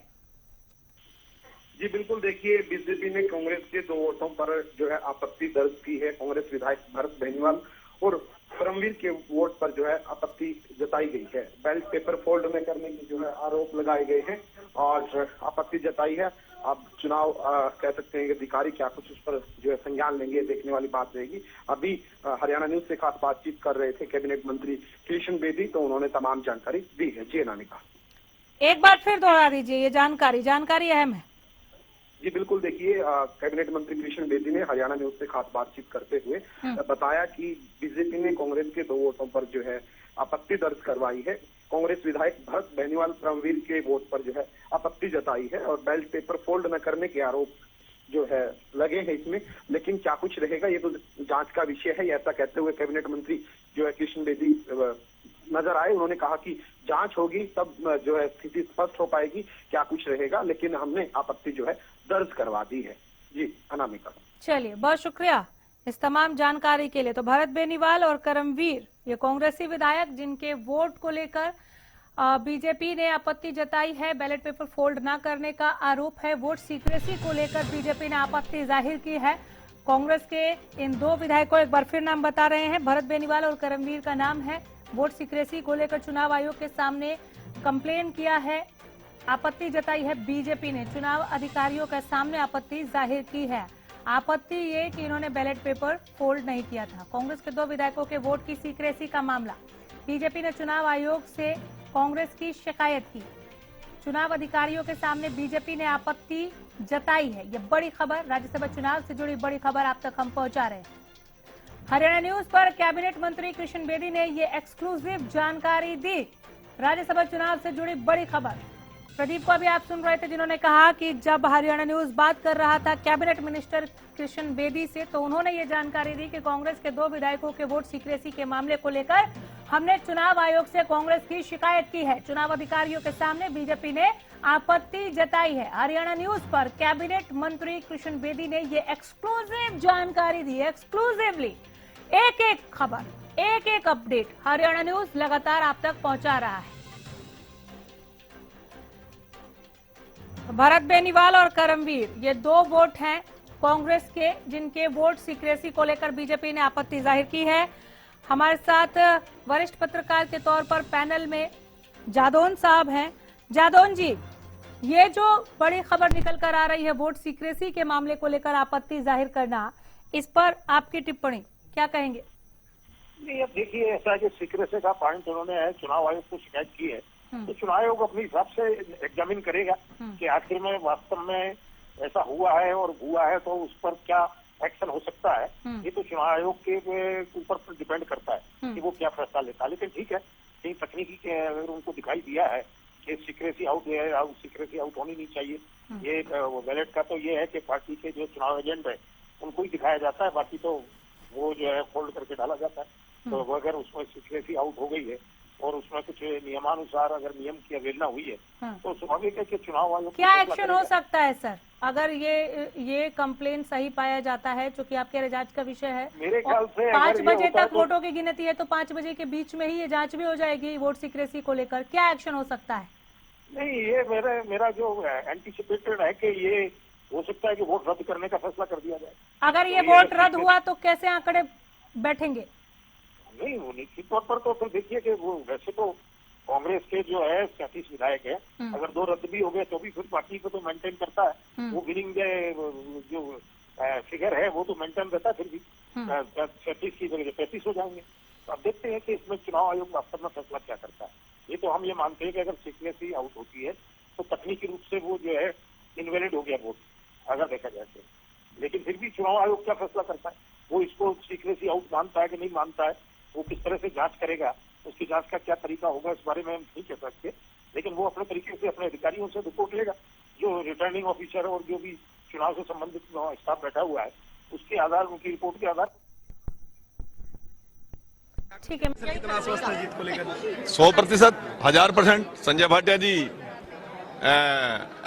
[SPEAKER 6] जी बिल्कुल, देखिए बीजेपी ने कांग्रेस के 2 वोटों पर जो है आपत्ति दर्ज की है। कांग्रेस विधायक भरत बेनीवाल और परमवीर के वोट पर जो है आपत्ति जताई गई है। बैलेट पेपर फोल्ड में करने की जो है आरोप लगाए गए हैं और आपत्ति जताई है। अब चुनाव कह सकते हैं कि अधिकारी क्या कुछ उस पर जो है संज्ञान लेंगे, देखने वाली बात रहेगी। अभी हरियाणा न्यूज से खास बातचीत कर रहे थे कैबिनेट मंत्री कृष्ण बेदी, तो उन्होंने तमाम जानकारी दी है। जी अनामिका,
[SPEAKER 2] एक बार फिर दोहरा दीजिए ये जानकारी अहम है।
[SPEAKER 6] जी बिल्कुल, देखिए कैबिनेट मंत्री कृष्ण बेदी ने हरियाणा न्यूज से खास बातचीत करते हुए बताया कि बीजेपी ने कांग्रेस के 2 वोटों पर जो है आपत्ति दर्ज करवाई है। कांग्रेस विधायक भरत बेनीवाल परमवीर के वोट पर जो है आपत्ति जताई है और बैलेट पेपर फोल्ड न करने के आरोप जो है लगे हैं इसमें। लेकिन क्या कुछ रहेगा ये तो जांच का विषय है, ऐसा कहते हुए कैबिनेट मंत्री जो है कृष्ण बेदी नजर आए। उन्होंने कहा कि जांच होगी तब जो है स्थिति स्पष्ट हो पाएगी क्या कुछ रहेगा, लेकिन हमने आपत्ति जो है दर्ज करवा दी है। जी अनामिका,
[SPEAKER 2] चलिए बहुत शुक्रिया इस तमाम जानकारी के लिए। तो भरत बेनीवाल और करमवीर ये कांग्रेसी विधायक जिनके वोट को लेकर बीजेपी ने आपत्ति जताई है, बैलेट पेपर फोल्ड न करने का आरोप है। वोट सीक्रेसी को लेकर बीजेपी ने आपत्ति जाहिर की है। कांग्रेस के इन 2 विधायकों, एक बार फिर नाम बता रहे हैं, भरत बेनीवाल और करमवीर का नाम है। वोट सीक्रेसी को लेकर चुनाव आयोग के सामने कंप्लेन किया है, आपत्ति जताई है। बीजेपी ने चुनाव अधिकारियों के सामने आपत्ति जाहिर की है। आपत्ति ये कि इन्होंने बैलेट पेपर फोल्ड नहीं किया था। कांग्रेस के 2 विधायकों के वोट की सीक्रेसी का मामला। बीजेपी ने चुनाव आयोग से कांग्रेस की शिकायत की। चुनाव अधिकारियों के सामने बीजेपी ने आपत्ति जताई है। ये बड़ी खबर, राज्यसभा चुनाव से जुड़ी बड़ी खबर आप तक हम पहुंचा रहे हैं। हरियाणा न्यूज पर कैबिनेट मंत्री कृष्ण बेदी ने ये एक्सक्लूसिव जानकारी दी। राज्यसभा चुनाव से जुड़ी बड़ी खबर। प्रदीप को अभी आप सुन रहे थे जिन्होंने कहा कि जब हरियाणा न्यूज बात कर रहा था कैबिनेट मिनिस्टर कृष्ण बेदी से, तो उन्होंने ये जानकारी दी कि कांग्रेस के 2 विधायकों के वोट सीक्रेसी के मामले को लेकर हमने चुनाव आयोग से कांग्रेस की शिकायत की है। चुनाव अधिकारियों के सामने बीजेपी ने आपत्ति जताई है। हरियाणा न्यूज पर कैबिनेट मंत्री कृष्ण बेदी ने ये एक्सक्लूसिव जानकारी दी। एक्सक्लूसिवली एक खबर, एक अपडेट हरियाणा न्यूज लगातार आप तक पहुंचा रहा है। भरत बेनीवाल और करमवीर ये 2 वोट हैं कांग्रेस के जिनके वोट सीक्रेसी को लेकर बीजेपी ने आपत्ति जाहिर की है। हमारे साथ वरिष्ठ पत्रकार के तौर पर पैनल में जादौन साहब हैं। जादौन जी, ये जो बड़ी खबर निकल कर आ रही है वोट सीक्रेसी के मामले को लेकर आपत्ति जाहिर करना, इस पर आपकी टिप्पणी क्या कहेंगे?
[SPEAKER 1] नहीं, अब देखिए ऐसा है कि सीक्रेसी का पॉइंट उन्होंने चुनाव आयोग को शिकायत की है, तो चुनाव आयोग अपने हिसाब से एग्जामिन करेगा कि आखिर में वास्तव में ऐसा हुआ है और हुआ है तो उस पर क्या एक्शन हो सकता है। ये तो चुनाव आयोग के ऊपर डिपेंड करता है कि वो क्या फैसला लेता है। लेकिन ठीक है, कहीं तकनीकी के अगर उनको दिखाई दिया है कि सीक्रेसी आउट है, सीक्रेसी आउट होनी नहीं चाहिए। ये बैलेट का तो ये है कि पार्टी के जो चुनाव एजेंट है उनको ही दिखाया जाता है, बाकी तो वो जो है फोल्ड करके डाला जाता है। तो अगर उसमें सीक्रेसी आउट हो गई है और उसमें कुछ नियमानुसार अगर नियम की अवहेलना हुई है तो स्वाभाविक है कि चुनाव आयोग
[SPEAKER 2] क्या एक्शन हो सकता है सर अगर ये कंप्लेन सही पाया जाता है, जो कि आपके जांच का विषय है?
[SPEAKER 1] मेरे ख्याल से
[SPEAKER 2] 5 बजे तक वोटों की गिनती है तो 5 बजे के बीच में ही ये जांच भी हो जाएगी वोट सीक्रेसी को लेकर। क्या एक्शन हो सकता है?
[SPEAKER 1] नहीं, ये मेरा जो एंटीसिपेटेड है कि ये हो सकता है कि वोट रद्द करने का फैसला कर दिया जाए।
[SPEAKER 2] अगर ये वोट रद्द हुआ तो कैसे आंकड़े बैठेंगे?
[SPEAKER 1] नहीं, वो निश्चित तौर पर तो फिर देखिए कि वो वैसे तो कांग्रेस के जो है 37 विधायक है, अगर 2 रद्द भी हो गए तो भी फिर पार्टी को तो मेंटेन करता है, वो विनिंग जो फिगर है वो तो मेंटेन रहता है, फिर भी 37 की जगह 35 हो जाएंगे। तो अब देखते हैं कि इसमें चुनाव आयोग वास्तव में फैसला क्या करता है। ये तो हम ये मानते हैं कि अगर सीक्रेसी आउट होती है तो तकनीकी रूप से वो जो है इनवैलिड हो गया वोट, अगर देखा जाए तो। लेकिन फिर भी चुनाव आयोग क्या फैसला करता है, वो इसको सीक्रेसी आउट मानता है कि नहीं मानता है, वो किस तरह से जांच करेगा, उसकी जांच का क्या तरीका होगा, इस बारे में हम नहीं कह सकते। लेकिन वो अपने तरीके से अपने अधिकारियों से रिपोर्ट लेगा, जो रिटर्निंग ऑफिसर और जो भी चुनाव से संबंधित स्टाफ बैठा हुआ है उसके आधार, उनकी रिपोर्ट के आधार।
[SPEAKER 2] ठीक है,
[SPEAKER 7] कितना आश्वस्त है जीत को लेकर?
[SPEAKER 8] 100%, 1000%। संजय भाटिया जी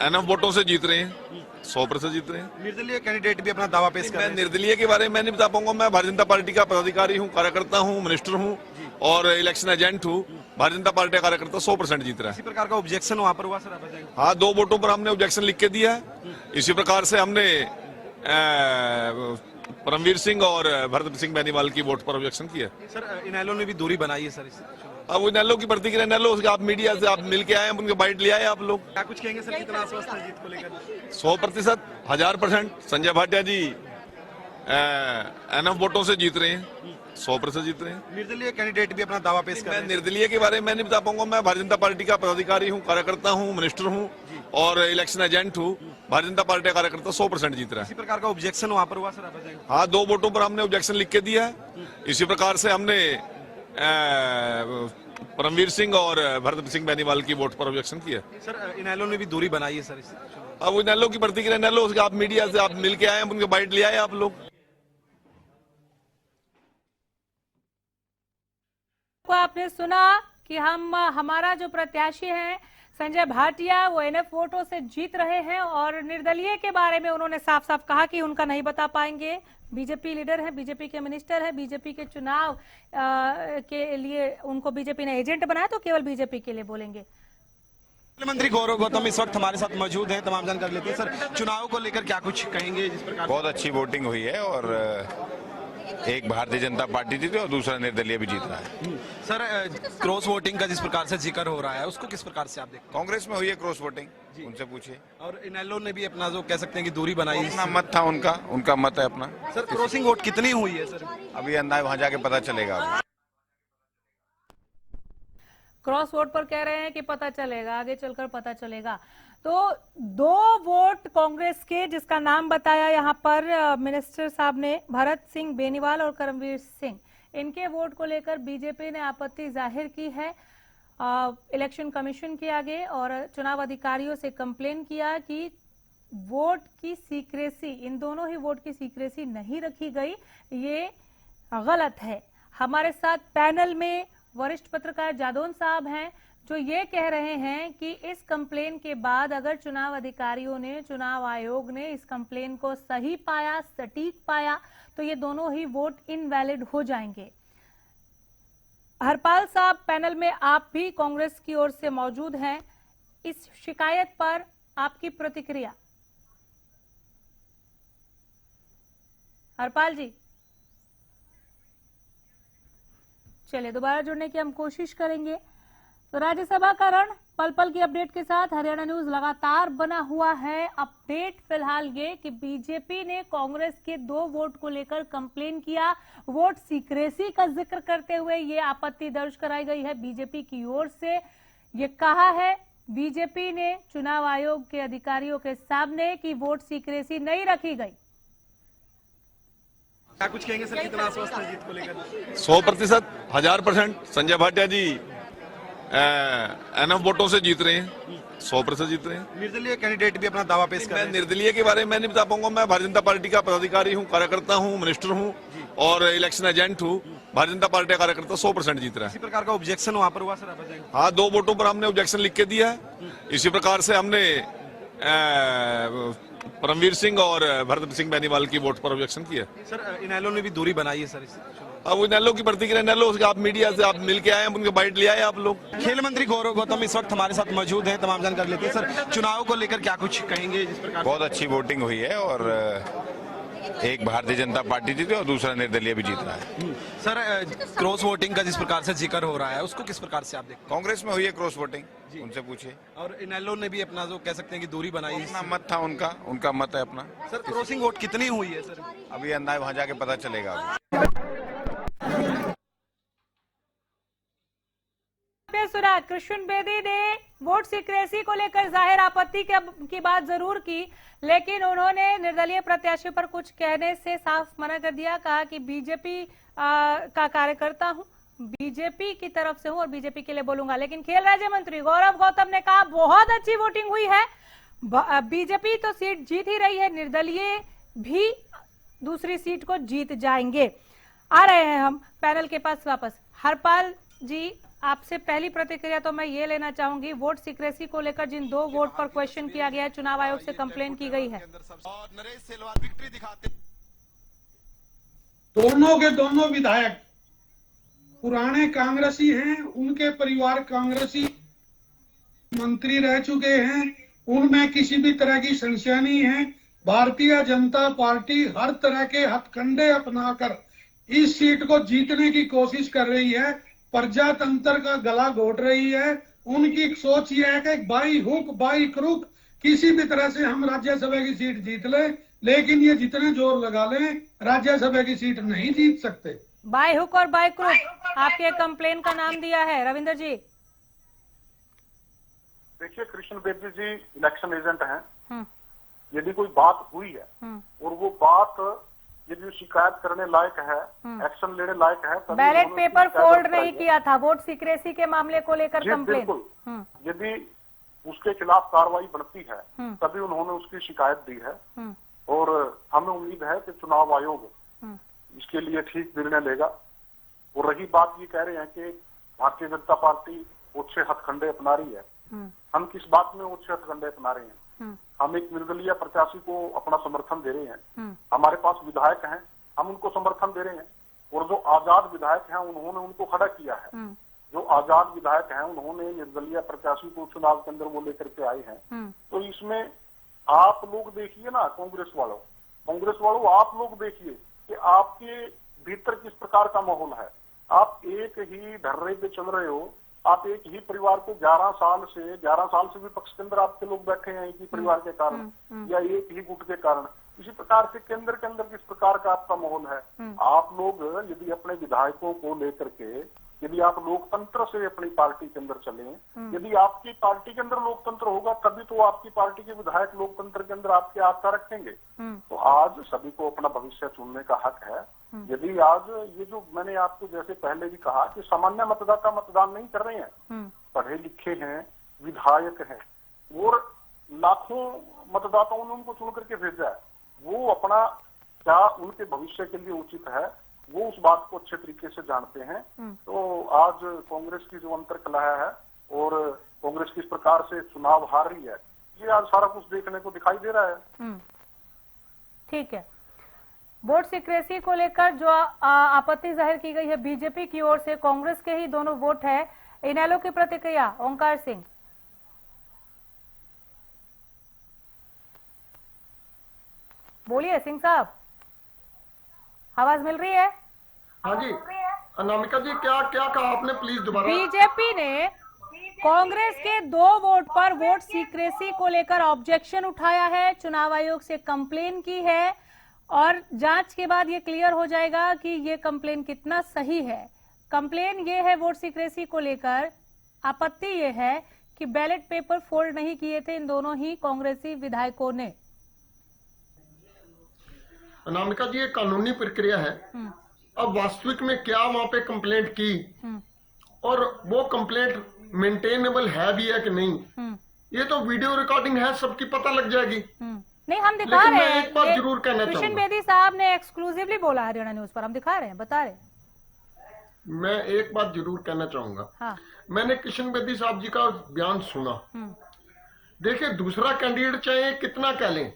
[SPEAKER 8] एनएफ वोटों से जीत रहे हैं, 100% जीत रहे हैं।
[SPEAKER 7] निर्दलीय कैंडिडेट भी अपना दावा पेश कर रहे
[SPEAKER 8] मैं
[SPEAKER 7] हैं।
[SPEAKER 8] निर्दलीय के बारे में नहीं बता पाऊंगा। मैं भारतीय जनता पार्टी का पदाधिकारी हूं, कार्यकर्ता हूं, मिनिस्टर हूं और इलेक्शन एजेंट हूं। भारतीय जनता पार्टी का कार्यकर्ता 100% जीत रहा है।
[SPEAKER 7] इसी प्रकार का ऑब्जेक्शन वहां पर हुआ सर? आप बताएंगे।
[SPEAKER 8] हाँ, 2 वोटों पर हमने ऑब्जेक्शन लिख के दिया है। इसी प्रकार से हमने परमवीर सिंह और भरत सिंह बेनीवाल की वोट पर ऑब्जेक्शन किया।
[SPEAKER 7] सर इनेलो ने भी दूरी बनाई है सर इससे।
[SPEAKER 8] अब इनेलो की प्रतिक्रिया, इनेलो आप मीडिया से आप मिल के आए, उनके बाइट ले आए आप लोग।
[SPEAKER 7] क्या कुछ कहेंगे सर, कितना आश्वस्त है जीत को लेकर?
[SPEAKER 8] 100%, 1000%। संजय भाटिया जी एनएफ वोटों से जीत रहे हैं, 100% जीत रहे हैं।
[SPEAKER 7] निर्दलीय कैंडिडेट भी अपना दावा पेश कर रहे
[SPEAKER 8] मैं
[SPEAKER 7] हैं।
[SPEAKER 8] निर्दलीय के बारे में नहीं बता पाऊंगा। मैं भारतीय जनता पार्टी का पदाधिकारी हूं, कार्यकर्ता हूं, मिनिस्टर हूं और इलेक्शन एजेंट हूं। भारतीय जनता पार्टी का कार्यकर्ता 100% जीत रहा है।
[SPEAKER 7] इसी प्रकार का ऑब्जेक्शन वहां पर हुआ सर? आप बताएंगे।
[SPEAKER 8] हाँ, 2 वोटों पर हमने ऑब्जेक्शन लिख के दिया है। इसी प्रकार से हमने परमवीर सिंह और भरत सिंह बेनीवाल की वोट पर ऑब्जेक्शन किया।
[SPEAKER 7] सर इनेलो ने भी दूरी बनाई है सर इससे।
[SPEAKER 8] अब इनेलो की प्रतिक्रिया, इनेलो आप मीडिया से आप मिल के आए, उनके बाइट ले आए आप लोग।
[SPEAKER 2] आपने सुना कि हमारा जो प्रत्याशी है संजय भाटिया वो एनएफ वोटों से जीत रहे हैं और निर्दलीय के बारे में उन्होंने साफ साफ कहा कि उनका नहीं बता पाएंगे। बीजेपी लीडर है, बीजेपी के मिनिस्टर है, बीजेपी के चुनाव के लिए उनको बीजेपी ने एजेंट बनाया तो केवल बीजेपी के लिए बोलेंगे।
[SPEAKER 7] मंत्री गौरव गौतम इस वक्त हमारे साथ मौजूद हैं, तमाम जानकारी लेते हैं। सर चुनाव को लेकर क्या कुछ कहेंगे? जिस प्रकार
[SPEAKER 9] बहुत अच्छी वोटिंग हुई है और एक भारतीय जनता पार्टी जीती और दूसरा निर्दलीय भी जीत रहा है।
[SPEAKER 7] सर क्रॉस वोटिंग का जिस प्रकार से जिक्र हो रहा है उसको किस प्रकार से आप देखते हैं?
[SPEAKER 9] कांग्रेस में हुई है क्रॉस वोटिंग, उनसे पूछिए।
[SPEAKER 7] और इनेलो ने भी अपना जो कह सकते हैं कि दूरी बनाई,
[SPEAKER 9] अपना मत था उनका मत है अपना।
[SPEAKER 7] सर क्रॉसिंग वोट कितनी हुई है सर?
[SPEAKER 9] अभी अंदाज वहां जाके पता चलेगा।
[SPEAKER 2] क्रॉस वोट पर कह रहे हैं कि पता चलेगा, आगे चलकर पता चलेगा। तो 2 वोट कांग्रेस के, जिसका नाम बताया यहाँ पर मिनिस्टर साहब ने, भरत सिंह बेनीवाल और करमवीर सिंह, इनके वोट को लेकर बीजेपी ने आपत्ति जाहिर की है इलेक्शन कमीशन के आगे और चुनाव अधिकारियों से कंप्लेन किया कि वोट की सीक्रेसी, इन दोनों ही वोट की सीक्रेसी नहीं रखी गई, ये गलत है। हमारे साथ पैनल में वरिष्ठ पत्रकार जादौन साहब हैं जो ये कह रहे हैं कि इस कंप्लेन के बाद अगर चुनाव अधिकारियों ने, चुनाव आयोग ने इस कंप्लेन को सही पाया, सटीक पाया, तो ये दोनों ही वोट इनवैलिड हो जाएंगे। हरपाल साहब, पैनल में आप भी कांग्रेस की ओर से मौजूद हैं, इस शिकायत पर आपकी प्रतिक्रिया। हरपाल जी, चलिए दोबारा जुड़ने की हम कोशिश करेंगे। तो राज्यसभा का रण पल पल की अपडेट के साथ हरियाणा न्यूज लगातार बना हुआ है। अपडेट फिलहाल ये कि बीजेपी ने कांग्रेस के 2 वोट को लेकर कंप्लेन किया, वोट सीक्रेसी का जिक्र करते हुए ये आपत्ति दर्ज कराई गई है बीजेपी की ओर से। ये कहा है बीजेपी ने चुनाव आयोग के अधिकारियों के सामने कि वोट सीक्रेसी नहीं रखी गई।
[SPEAKER 7] क्या कुछ कहेंगे सर, कितना आश्वस्त है जीत को लेकर?
[SPEAKER 8] 100%, 1000%। संजय भाटिया जी एनएफ वोटों से जीत रहे हैं, 100% जीत रहे हैं।
[SPEAKER 7] निर्दलीय कैंडिडेट भी अपना दावा पेश कर रहे
[SPEAKER 8] मैं
[SPEAKER 7] हैं।
[SPEAKER 8] निर्दलीय के बारे में नहीं बता पाऊंगा। मैं भारतीय जनता पार्टी का पदाधिकारी हूं, कार्यकर्ता हूं, मिनिस्टर हूं और इलेक्शन एजेंट हूं। भारतीय जनता पार्टी का कार्यकर्ता 100% जीत रहा है।
[SPEAKER 7] इसी प्रकार का ऑब्जेक्शन वहां पर हुआ सर? आप बताएंगे।
[SPEAKER 8] हाँ, 2 वोटों पर हमने ऑब्जेक्शन लिख के दिया है। इसी प्रकार से हमने परमवीर सिंह और भरत सिंह बेनीवाल की वोट पर ऑब्जेक्शन किया।
[SPEAKER 7] सर इनेलो ने भी दूरी बनाई है सर इससे।
[SPEAKER 8] अब वो इनेलो की प्रतिक्रिया, इनेलो से आप मीडिया से आप मिल के आए, उनके बाइट ले आए आप लोग।
[SPEAKER 7] खेल मंत्री गौरव गौतम इस वक्त हमारे साथ मौजूद हैं, तमाम जानकारी लेते हैं। सर, चुनाव को लेकर क्या कुछ कहेंगे? जिस प्रकार
[SPEAKER 9] बहुत अच्छी वोटिंग हुई है और एक भारतीय जनता पार्टी जीती और दूसरा निर्दलीय भी जीत रहा है।
[SPEAKER 7] सर, क्रॉस वोटिंग का जिस प्रकार से जिक्र हो रहा है, उसको किस प्रकार से आप देखते
[SPEAKER 9] कांग्रेस में हुई है क्रॉस वोटिंग, उनसे पूछिए।
[SPEAKER 7] हैं? और इनेलो ने भी अपना जो कह सकते हैं कि दूरी बनाई,
[SPEAKER 9] अपना मत था उनका मत है अपना।
[SPEAKER 7] सर क्रॉसिंग वोट कितनी हुई है सर?
[SPEAKER 9] अभी अंदाज वहां जाके पता चलेगा।
[SPEAKER 2] आपने सुना, कृष्ण बेदी ने वोट सीक्रेसी को लेकर जाहिर आपत्ति की बात जरूर की, लेकिन उन्होंने निर्दलीय प्रत्याशी पर कुछ कहने से साफ मना कर दिया। कहा कि बीजेपी का कार्यकर्ता हूं, बीजेपी की तरफ से हूं और बीजेपी के लिए बोलूंगा। लेकिन खेल राज्य मंत्री गौरव गौतम ने कहा बहुत अच्छी वोटिंग हुई है, बीजेपी तो सीट जीत ही रही है, निर्दलीय भी दूसरी सीट को जीत जाएंगे। आ रहे हैं हम पैनल के पास वापस। हरपाल जी, आपसे पहली प्रतिक्रिया तो मैं ये लेना चाहूंगी, वोट सीक्रेसी को लेकर जिन 2 वोट पर क्वेश्चन किया गया है, चुनाव आयोग से कंप्लेन की गई है।
[SPEAKER 7] और नरेश सेलवाल विक्ट्री दिखाते,
[SPEAKER 3] दोनों के दोनों विधायक पुराने कांग्रेसी हैं, उनके परिवार कांग्रेसी मंत्री रह चुके हैं, उनमें किसी भी तरह की संशय नहीं है। भारतीय जनता पार्टी हर तरह के हथकंडे अपनाकर इस सीट को जीतने की कोशिश कर रही है, प्रजातंत्र का गला घोट रही है। उनकी सोच ये है कि बाई हुक बाई क्रुक किसी भी तरह से हम राज्यसभा की सीट जीत ले, लेकिन ये जितने जोर लगा लें राज्यसभा की सीट नहीं जीत सकते।
[SPEAKER 2] बाय हुक और बाय क्रुक आपके कंप्लेन का नाम दिया है, रविंदर जी।
[SPEAKER 4] देखिए, कृष्ण बेदी जी इलेक्शन एजेंट हैं। यदि कोई बात हुई है और वो बात यदि शिकायत करने लायक है, एक्शन लेने लायक है,
[SPEAKER 2] बैलेट पेपर फोल्ड नहीं किया था, वोट सीक्रेसी के मामले को लेकर कंप्लेन,
[SPEAKER 4] बिल्कुल, यदि उसके खिलाफ कार्रवाई बनती है तभी उन्होंने उसकी शिकायत दी है। और हमें उम्मीद है कि चुनाव आयोग इसके लिए ठीक निर्णय लेगा। और रही बात, ये कह रहे हैं कि भारतीय जनता पार्टी ओछे हथकंडे अपना रही है, हम किस बात में ओछे हथकंडे अपना रहे हैं? हम एक निर्दलीय प्रत्याशी को अपना समर्थन दे रहे हैं, हमारे पास विधायक हैं, हम उनको समर्थन दे रहे हैं। और जो आजाद विधायक हैं उन्होंने उनको खड़ा किया है, जो आजाद विधायक हैं उन्होंने निर्दलीय प्रत्याशी को चुनाव के अंदर वो लेकर के आए हैं। तो इसमें आप लोग देखिए ना, कांग्रेस वालों आप लोग देखिए कि आपके भीतर किस प्रकार का माहौल है। आप एक ही ढर्रे पे चल रहे हो, आप एक ही परिवार को 11 साल से विपक्ष के अंदर आपके लोग बैठे हैं, एक ही परिवार के कारण या एक ही गुट के कारण। इसी प्रकार से केंद्र के अंदर किस प्रकार का आपका माहौल है। आप लोग यदि अपने विधायकों को लेकर के, यदि आप लोकतंत्र से अपनी पार्टी के अंदर चलें, यदि आपकी पार्टी के अंदर लोकतंत्र होगा तभी तो आपकी पार्टी के विधायक लोकतंत्र के अंदर आपकी आस्था रखेंगे। तो आज सभी को अपना भविष्य चुनने का हक है। यदि आज ये जो मैंने आपको जैसे पहले भी कहा कि सामान्य मतदाता मतदान नहीं कर रहे हैं, पढ़े लिखे हैं, विधायक हैं, और लाखों मतदाताओं ने उनको चुन करके भेजा है, वो अपना क्या उनके भविष्य के लिए उचित है वो उस बात को अच्छे तरीके से जानते हैं। तो आज कांग्रेस की जो अंतर कलह है और कांग्रेस किस प्रकार से चुनाव हार रही है, ये आज सारा कुछ देखने को दिखाई दे रहा है।
[SPEAKER 2] ठीक है, वोट सीक्रेसी को लेकर जो आपत्ति जाहिर की गई है बीजेपी की ओर से, कांग्रेस के ही दोनों वोट है। इनेलो की प्रतिक्रिया, ओंकार सिंह। बोलिए सिंह साहब, आवाज मिल रही है?
[SPEAKER 5] हाँ जी, अनामिका जी, क्या क्या कहा आपने, प्लीज दोबारा।
[SPEAKER 2] बीजेपी ने कांग्रेस के 2 वोट पर वोट सीक्रेसी को लेकर ऑब्जेक्शन उठाया है, चुनाव आयोग से कंप्लेन की है और जांच के बाद ये क्लियर हो जाएगा कि ये कंप्लेन कितना सही है। कंप्लेन ये है वोट सीक्रेसी को लेकर, आपत्ति ये है कि बैलेट पेपर फोल्ड नहीं किए थे इन दोनों ही कांग्रेसी विधायकों ने।
[SPEAKER 5] अनामिका जी, ये कानूनी प्रक्रिया है। अब वास्तविक में क्या वहां पे कंप्लेंट की और वो कंप्लेंट मेंटेनेबल है भी है कि नहीं, ये तो वीडियो रिकॉर्डिंग है, सबकी पता लग जाएगी।
[SPEAKER 2] नहीं, हम दिखा रहे हैं,
[SPEAKER 5] एक बात जरूर कहना चाहूंगा,
[SPEAKER 2] कृष्ण बेदी साहब ने एक्सक्लूसिवली बोला हरियाणा न्यूज पर, हम दिखा रहे हैं, बता रहे हैं।
[SPEAKER 5] मैं एक बात जरूर कहना चाहूंगा।
[SPEAKER 2] हाँ।
[SPEAKER 5] मैंने कृष्ण बेदी साहब जी का बयान सुना। देखिए, दूसरा कैंडिडेट चाहे कितना कह लें,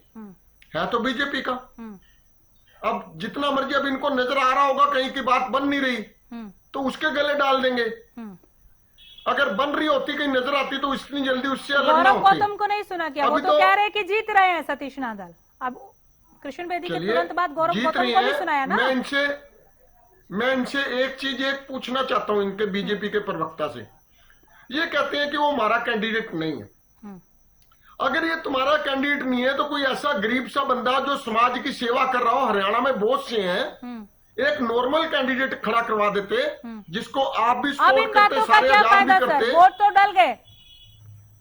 [SPEAKER 5] है तो बीजेपी का। अब जितना मर्जी, अब इनको नजर आ रहा होगा कहीं की बात बन नहीं रही तो उसके गले डाल देंगे। अगर बन रही होती, कहीं नजर आती तो इतनी जल्दी उससे अलग ना होती।
[SPEAKER 2] गौतम को नहीं सुना क्या? वो तो कह रहे हैं कि जीत रहे हैं सतीश नादल। अब कृष्ण बेदी के तुरंत बाद गौरव गौतम को भी सुनाया ना।
[SPEAKER 5] मैं इनसे एक पूछना चाहता हूं, इनके बीजेपी के प्रवक्ता से। ये कहते हैं कि वो हमारा कैंडिडेट नहीं है। अगर ये तुम्हारा कैंडिडेट नहीं है तो कोई ऐसा गरीब सा बंदा जो समाज की सेवा कर रहा हो, हरियाणा में बहुत से हैं, एक नॉर्मल कैंडिडेट खड़ा करवा देते जिसको आप भी सपोर्ट करते, सारे आजाद भी करते।
[SPEAKER 2] वोट तो डल गए,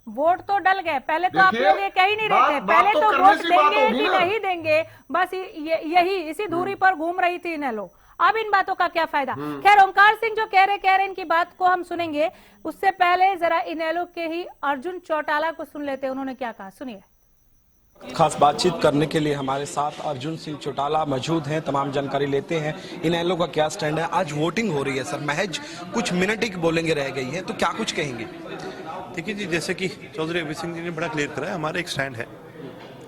[SPEAKER 2] वोट तो डल गए। पहले तो आप लोग ये कह ही नहीं रहे थे, पहले तो वोट देंगे कि नहीं देंगे, बस यही इसी दूरी पर घूम रही थी इनेलो। अब इन बातों का क्या फायदा? खैर, ओंकार सिंह जो कह रहे इनकी बात को हम सुनेंगे। उससे पहले जरा इनेलो के ही अर्जुन चौटाला को सुन लेते हैं, उन्होंने क्या कहा, सुनिए।
[SPEAKER 7] खास बातचीत करने के लिए हमारे साथ अर्जुन सिंह चौटाला मौजूद हैं, तमाम जानकारी लेते हैं इनेलो का क्या स्टैंड है। आज वोटिंग हो रही है सर, महज कुछ मिनट ही बोलेंगे रह गई है, तो क्या कुछ कहेंगे?
[SPEAKER 10] देखिए जी, जैसे कि चौधरी अभय सिंह जी ने बड़ा क्लियर करा है, हमारा एक स्टैंड है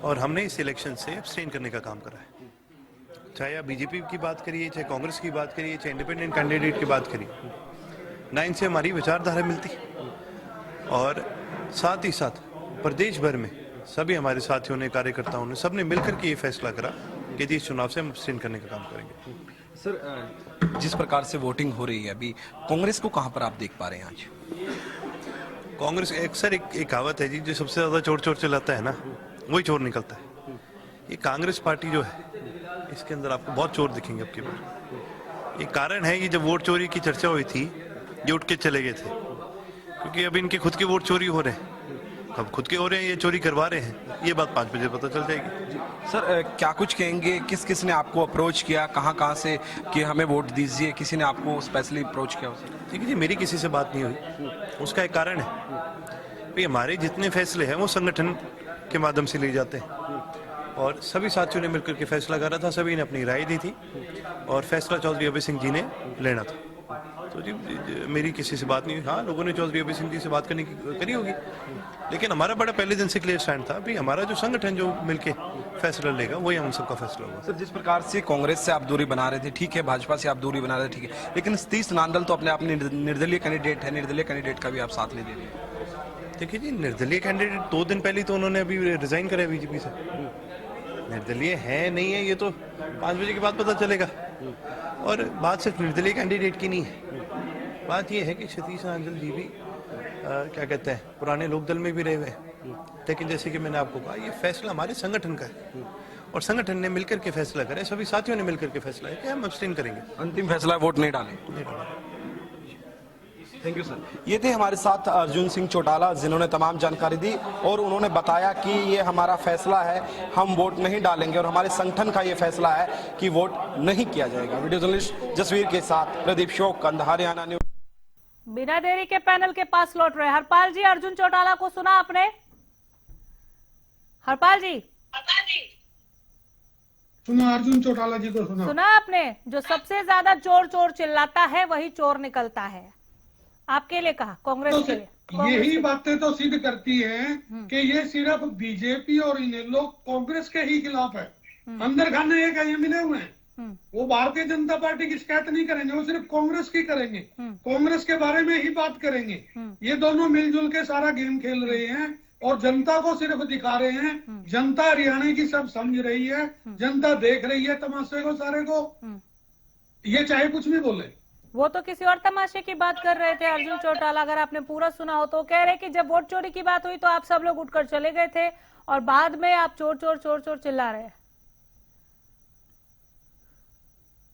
[SPEAKER 10] और हमने इस इलेक्शन से अब्सटेन करने का काम करा है। चाहे आप बीजेपी की बात करिए, चाहे कांग्रेस की बात करिए, चाहे इंडिपेंडेंट कैंडिडेट की बात करिए, ना इनसे हमारी विचारधारा मिलती और साथ ही साथ प्रदेश भर में सभी हमारे साथियों ने, कार्यकर्ताओं ने, सबने मिलकर के ये फैसला करा कि इस चुनाव से हम अब्सटेन करने का काम करेंगे।
[SPEAKER 7] सर, जिस प्रकार से वोटिंग हो रही है अभी, कांग्रेस को कहां पर आप देख पा रहे हैं आज?
[SPEAKER 10] कांग्रेस अक्सर एक कहावत है जी, जो सबसे ज्यादा चोर चोर चलाता है ना, वही चोर निकलता है। ये कांग्रेस पार्टी जो है, इसके अंदर आपको बहुत चोर दिखेंगे अब की बार। ये कारण है कि जब वोट चोरी की चर्चा हुई थी, ये उठ के चले गए थे, क्योंकि अब इनके खुद के वोट चोरी हो रहे हैं। अब खुद के हो रहे हैं, ये चोरी करवा रहे हैं, ये बात 5 बजे पता चल जाएगी।
[SPEAKER 7] सर, क्या कुछ कहेंगे, किस किस ने आपको अप्रोच किया, कहां से कि हमें वोट दीजिए, किसी ने आपको स्पेशली अप्रोच किया?
[SPEAKER 10] ठीक है जी, मेरी किसी से बात नहीं हुई, उसका एक कारण है भाई, हमारे जितने फैसले हैं वो संगठन के माध्यम से लिए जाते हैं और सभी साथियों ने मिलकर के फैसला करा था, सभी ने अपनी राय दी थी और फैसला चौधरी अभय सिंह जी ने लेना था। तो जी मेरी किसी से बात नहीं हुई। हाँ, लोगों ने चौधरी अभय सिंह जी से बात करी होगी, लेकिन हमारा बड़ा पहले दिन से क्लियर स्टैंड था, भाई हमारा जो संगठन जो मिलके फैसला लेगा वही हम सबका फैसला होगा।
[SPEAKER 7] सर, जिस प्रकार से कांग्रेस से आप दूरी बना रहे थे, ठीक है, भाजपा से आप दूरी बना रहे थे, ठीक है, लेकिन सतीश नांदल तो अपने निर्दलीय कैंडिडेट है, निर्दलीय कैंडिडेट का भी आप साथ नहीं दे रहे।
[SPEAKER 10] देखिए जी, निर्दलीय कैंडिडेट 2 दिन पहले तो उन्होंने अभी रिजाइन करा बीजेपी से। निर्दलीय है नहीं है ये तो 5 बजे के बाद पता चलेगा। और बात सिर्फ निर्दलीय कैंडिडेट की नहीं है, बात ये है कि सतीश नांदल जी भी क्या कहते हैं, पुराने लोकदल में भी रहे हुए, लेकिन जैसे कि मैंने आपको कहा, ये फैसला हमारे संगठन का है और संगठन ने मिलकर के फैसला करे, सभी साथियों ने मिलकर के फैसला है कि हम अब्सटेन करेंगे।
[SPEAKER 7] अंतिम फैसला, वोट नहीं डालें। Thank you sir. ये थे हमारे साथ अर्जुन सिंह चौटाला, जिन्होंने तमाम जानकारी दी और उन्होंने बताया कि ये हमारा फैसला है, हम वोट नहीं डालेंगे और हमारे संगठन का ये फैसला है कि वोट नहीं किया जाएगा। वीडियो जर्नलिस्ट जसवीर के साथ प्रदीप शोक, कंधार, हरियाणा न्यूज।
[SPEAKER 2] बिना देरी के पैनल के पास लौट रहे हरपाल जी। अर्जुन चौटाला को सुना आपने? हरपाल जी
[SPEAKER 3] सुना, अर्जुन चौटाला जी को सुना
[SPEAKER 2] आपने? जो सबसे ज्यादा चोर चोर चिल्लाता है वही चोर निकलता है, आपके लिए कहा, कांग्रेस के लिए।
[SPEAKER 3] यही बातें तो सिद्ध करती हैं कि ये सिर्फ बीजेपी और इनेलो कांग्रेस के ही खिलाफ है। अंदर खाने एक ये मिले हुए हैं, वो भारतीय जनता पार्टी की शिकायत नहीं करेंगे, वो सिर्फ कांग्रेस की करेंगे, कांग्रेस के बारे में ही बात करेंगे। ये दोनों मिलजुल के सारा गेम खेल रहे हैं और जनता को सिर्फ दिखा रहे हैं। जनता हरियाणा की सब समझ रही है, जनता देख रही है तमाशे को सारे को, ये चाहे कुछ भी बोले।
[SPEAKER 2] वो तो किसी और तमाशे की बात कर रहे थे अर्जुन चौटाला, अगर आपने पूरा सुना हो तो। कह रहे कि जब वोट चोरी की बात हुई तो आप सब लोग उठकर चले गए थे और बाद में आप चोर चोर चोर चोर चिल्ला रहे हैं।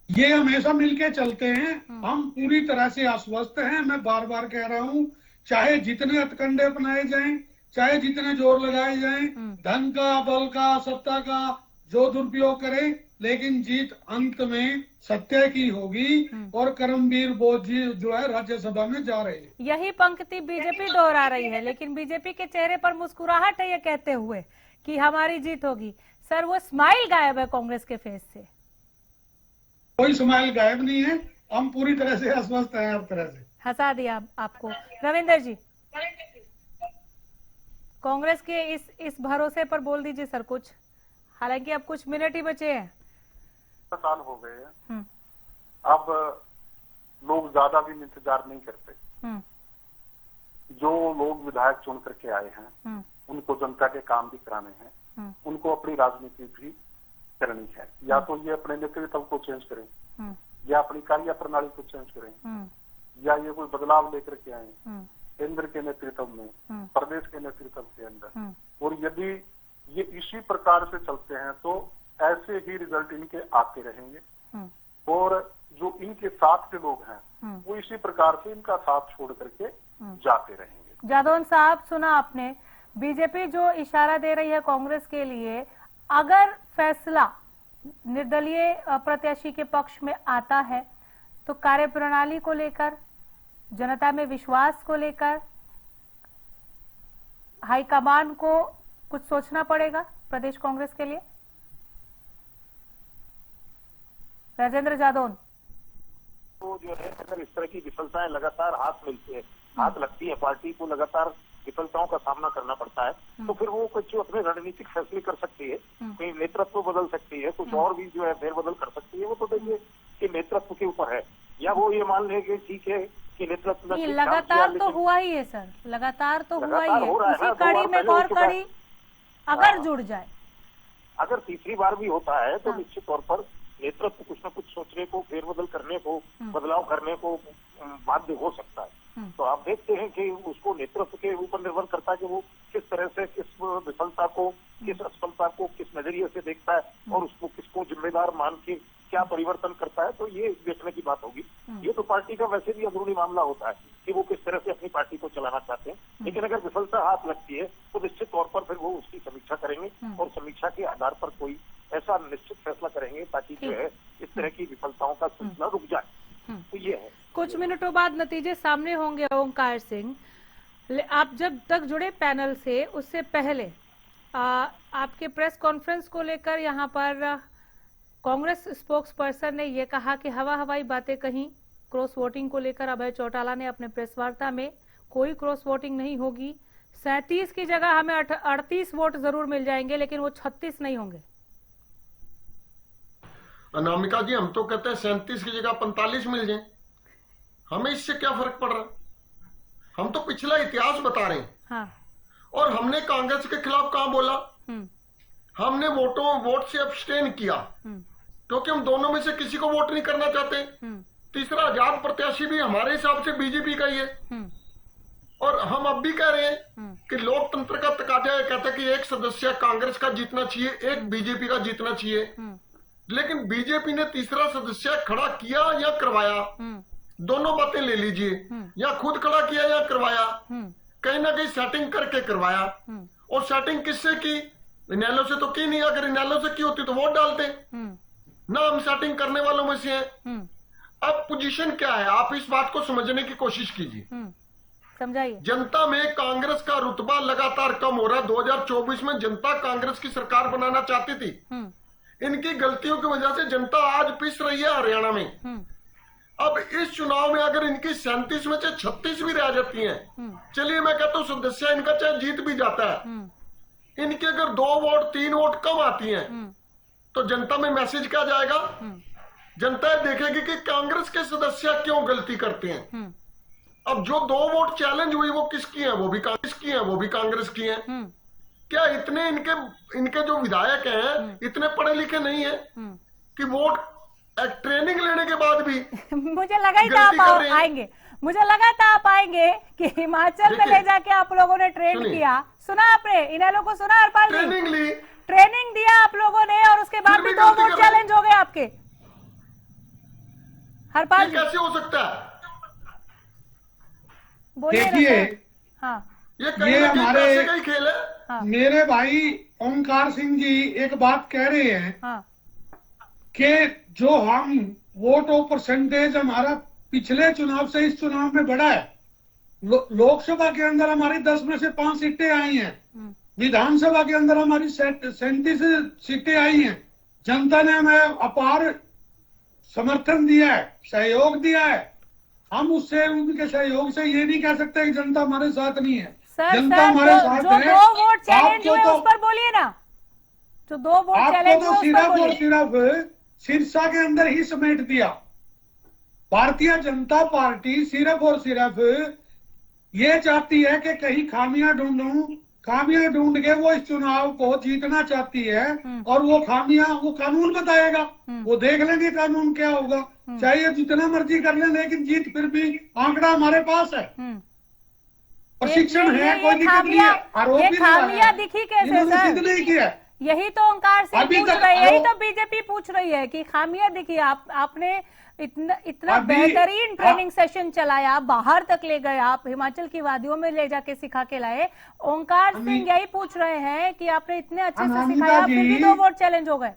[SPEAKER 3] ये हमेशा मिलके चलते हैं, हम पूरी तरह से आश्वस्त हैं। मैं बार बार कह रहा हूं, चाहे जितने हथकंडे अपनाए जाएं, चाहे जितने जोर लगाए जाएं, धन का, बल का, सत्ता का जो दुरुपयोग करें, लेकिन जीत अंत में सत्य की होगी और करमवीर बोध जी जो है राज्यसभा में जा रहे हैं।
[SPEAKER 2] यही पंक्ति बीजेपी दोहरा रही है, लेकिन बीजेपी के चेहरे पर मुस्कुराहट है ये कहते हुए कि हमारी जीत होगी। सर, वो स्माइल गायब है कांग्रेस के फेस से।
[SPEAKER 3] कोई स्माइल गायब नहीं है, हम पूरी तरह से आश्वस्त हैं। हर तरह से
[SPEAKER 2] हंसा दिया आपको। रविंदर जी, कांग्रेस के इस भरोसे पर बोल दीजिए सर कुछ, हालांकि अब कुछ मिनट ही बचे हैं।
[SPEAKER 4] साल हो गए हैं, अब लोग ज्यादा दिन इंतजार नहीं करते। जो लोग विधायक चुन करके आए हैं उनको जनता के काम भी कराने हैं, उनको अपनी राजनीति भी करनी है। या तो ये अपने नेतृत्व को चेंज करें, या अपनी कार्य प्रणाली को चेंज करें, या ये कोई बदलाव लेकर के आए केंद्र के नेतृत्व में, प्रदेश के नेतृत्व के अंदर। और यदि ये इसी प्रकार से चलते हैं तो ऐसे ही रिजल्ट इनके आते रहेंगे, और जो इनके साथ के लोग हैं वो इसी प्रकार से इनका साथ छोड़ करके जाते रहेंगे।
[SPEAKER 2] जादौन साहब, सुना आपने, बीजेपी जो इशारा दे रही है कांग्रेस के लिए, अगर फैसला निर्दलीय प्रत्याशी के पक्ष में आता है तो कार्यप्रणाली को लेकर, जनता में विश्वास को लेकर हाईकमान को कुछ सोचना पड़ेगा प्रदेश कांग्रेस के लिए। राजेंद्र जादौन,
[SPEAKER 1] तो जो है अगर इस तरह की विफलताएं लगातार हाथ लगती है, पार्टी को लगातार विफलताओं का सामना करना पड़ता है, तो फिर वो कुछ अपने रणनीतिक फैसले कर सकती है, कहीं नेतृत्व बदल सकती है, कुछ और भी जो है फेरबदल कर सकती है। वो तो देखिए कि नेतृत्व के ऊपर है, या वो ये मान ले कि ठीक है कि नेतृत्व
[SPEAKER 2] लगातार तो हुआ ही है सर, लगातार तो हुआ ही है। उसी कड़ी में और कड़ी अगर जुड़ जाए,
[SPEAKER 1] अगर तीसरी बार भी होता है तो निश्चित तौर पर नेतृत्व कुछ न कुछ सोचने को, फेरबदल करने को, बदलाव करने को बाध्य हो सकता है। तो आप देखते हैं कि उसको नेतृत्व के ऊपर निर्भर करता है कि वो किस तरह से, किस विफलता को, किस असफलता को किस नजरिए से देखता है, और उसको किसको जिम्मेदार मान के क्या परिवर्तन करता है, तो ये देखने की बात होगी। ये तो पार्टी का वैसे भी अंदरूनी मामला होता है कि वो किस तरह से अपनी पार्टी को चलाना चाहते हैं। लेकिन अगर विफलता हाथ लगती है तो निश्चित तौर पर फिर वो उसकी समीक्षा करेंगे, और समीक्षा के आधार पर कोई ऐसा निश्चित फैसला करेंगे ताकि जो है इस तरह की विफलताओं का सिलसिला रुक जाए। तो ये है।
[SPEAKER 2] कुछ मिनटों बाद नतीजे सामने होंगे। ओंकार सिंह, आप जब तक जुड़े पैनल से, उससे पहले आपके प्रेस कॉन्फ्रेंस को लेकर यहाँ पर कांग्रेस स्पोक्स पर्सन ने ये कहा कि हवाई बातें कहीं, क्रॉस वोटिंग को लेकर अभय चौटाला ने अपने प्रेस वार्ता में, कोई क्रॉस वोटिंग नहीं होगी, 37 की जगह हमें 38 वोट जरूर मिल जाएंगे, लेकिन वो 36 नहीं होंगे।
[SPEAKER 5] अनामिका जी, हम तो कहते हैं 37 की जगह 45 मिल जाए, हमें इससे क्या फर्क पड़ रहा? हम तो पिछला इतिहास बता रहे हैं।
[SPEAKER 2] हाँ।
[SPEAKER 5] और हमने कांग्रेस के खिलाफ कहां बोला? हमने वोट से अब्सटेन किया, क्योंकि हम दोनों में से किसी को वोट नहीं करना चाहते। तीसरा, आजाद प्रत्याशी भी हमारे हिसाब से बीजेपी का ही है। और हम अब भी कह रहे हैं कि लोकतंत्र का तकाजा है, कहता है कि एक सदस्य कांग्रेस का जीतना चाहिए, एक बीजेपी का जीतना चाहिए। लेकिन बीजेपी ने तीसरा सदस्य खड़ा किया या करवाया, दोनों बातें ले लीजिए, या खुद खड़ा किया या करवाया, कहीं ना कहीं सेटिंग करके करवाया। और सेटिंग किससे की? इनेलो से तो की नहीं। अगर इनेलो से की होती तो वोट डालते ना, हम सेटिंग करने वालों में से हैं। अब पोजीशन क्या है, आप इस बात को समझने की कोशिश कीजिए,
[SPEAKER 2] समझाइए।
[SPEAKER 5] जनता में कांग्रेस का रुतबा लगातार कम हो रहा। 2024 में जनता कांग्रेस की सरकार बनाना चाहती थी, इनकी गलतियों की वजह से जनता आज पिस रही है हरियाणा में। अब इस चुनाव में अगर इनकी 37 में से 36 भी रह जाती हैं, चलिए मैं कहता हूं सदस्य इनका चाहे जीत भी जाता है, इनके अगर 2 वोट 3 वोट कम आती हैं, तो जनता में मैसेज क्या जाएगा? जनता देखेगी कि कांग्रेस के सदस्य क्यों गलती करते हैं। अब जो 2 वोट चैलेंज हुई वो किसकी है? वो भी कांग्रेस की है, वो भी कांग्रेस की है। क्या इतने इनके जो विधायक हैं इतने पढ़े लिखे नहीं है कि वोट ट्रेनिंग लेने के बाद भी
[SPEAKER 2] मुझे लगा ही था आप आएंगे, मुझे लगा था आप आएंगे कि हिमाचल में ले जाके आप लोगों ने ट्रेन किया। सुना आपने? इनेलो को सुना? हरपाल जी,
[SPEAKER 5] ट्रेनिंग ली,
[SPEAKER 2] ट्रेनिंग दिया आप लोगों ने, और उसके बाद भी 2 वोट चैलेंज हो गए आपके। हरपाल जी,
[SPEAKER 5] कैसे हो सकता है?
[SPEAKER 3] देखिए,
[SPEAKER 2] हाँ,
[SPEAKER 3] ये हमारे
[SPEAKER 5] का ही खेल है।
[SPEAKER 2] हाँ।
[SPEAKER 3] मेरे भाई ओंकार सिंह जी एक बात कह रहे हैं,
[SPEAKER 2] हाँ,
[SPEAKER 3] कि जो हम वोटों परसेंटेज हमारा पिछले चुनाव से इस चुनाव में बढ़ा है। लोकसभा के अंदर हमारी 10 में से 5 सीटें आई हैं, विधानसभा के अंदर हमारी 37 सीटें आई हैं। जनता ने हमें अपार समर्थन दिया है, सहयोग दिया है। हम उससे, उनके सहयोग से ये नहीं कह सकते कि जनता हमारे साथ नहीं है। जनता हमारे साथ है।
[SPEAKER 2] 2 वोट चैलेंज हुए उस पर बोलिए ना, जो 2 वोट चैलेंज हुए उस पर बोलिए।
[SPEAKER 3] सिर्फ सिरसा के अंदर ही समेट दिया। भारतीय जनता पार्टी सिर्फ और सिर्फ ये चाहती है कि कहीं खामियां ढूंढ के वो इस चुनाव को जीतना चाहती है, और वो खामियां वो कानून बताएगा, वो देख लेंगे कानून क्या होगा, चाहे ये जितना मर्जी कर ले, लेकिन जीत फिर भी आंकड़ा हमारे पास है, प्रशिक्षण है, कोई दिक्कत नहीं है। आरोप भी
[SPEAKER 2] खामियां दिखी कैसे सर?
[SPEAKER 3] सिद्ध नहीं किया।
[SPEAKER 2] यही तो ओंकार सिंह पूछ रहे हैं, यही तो बीजेपी पूछ रही है कि खामियां दिखी। आपने इतना बेहतरीन ट्रेनिंग सेशन चलाया, बाहर तक ले गए, आप हिमाचल की वादियों में ले जाके सिखा के लाए। ओंकार सिंह यही पूछ रहे हैं कि आपने इतने अच्छे से सिखाया, फिर भी 2 वोट चैलेंज हो गए।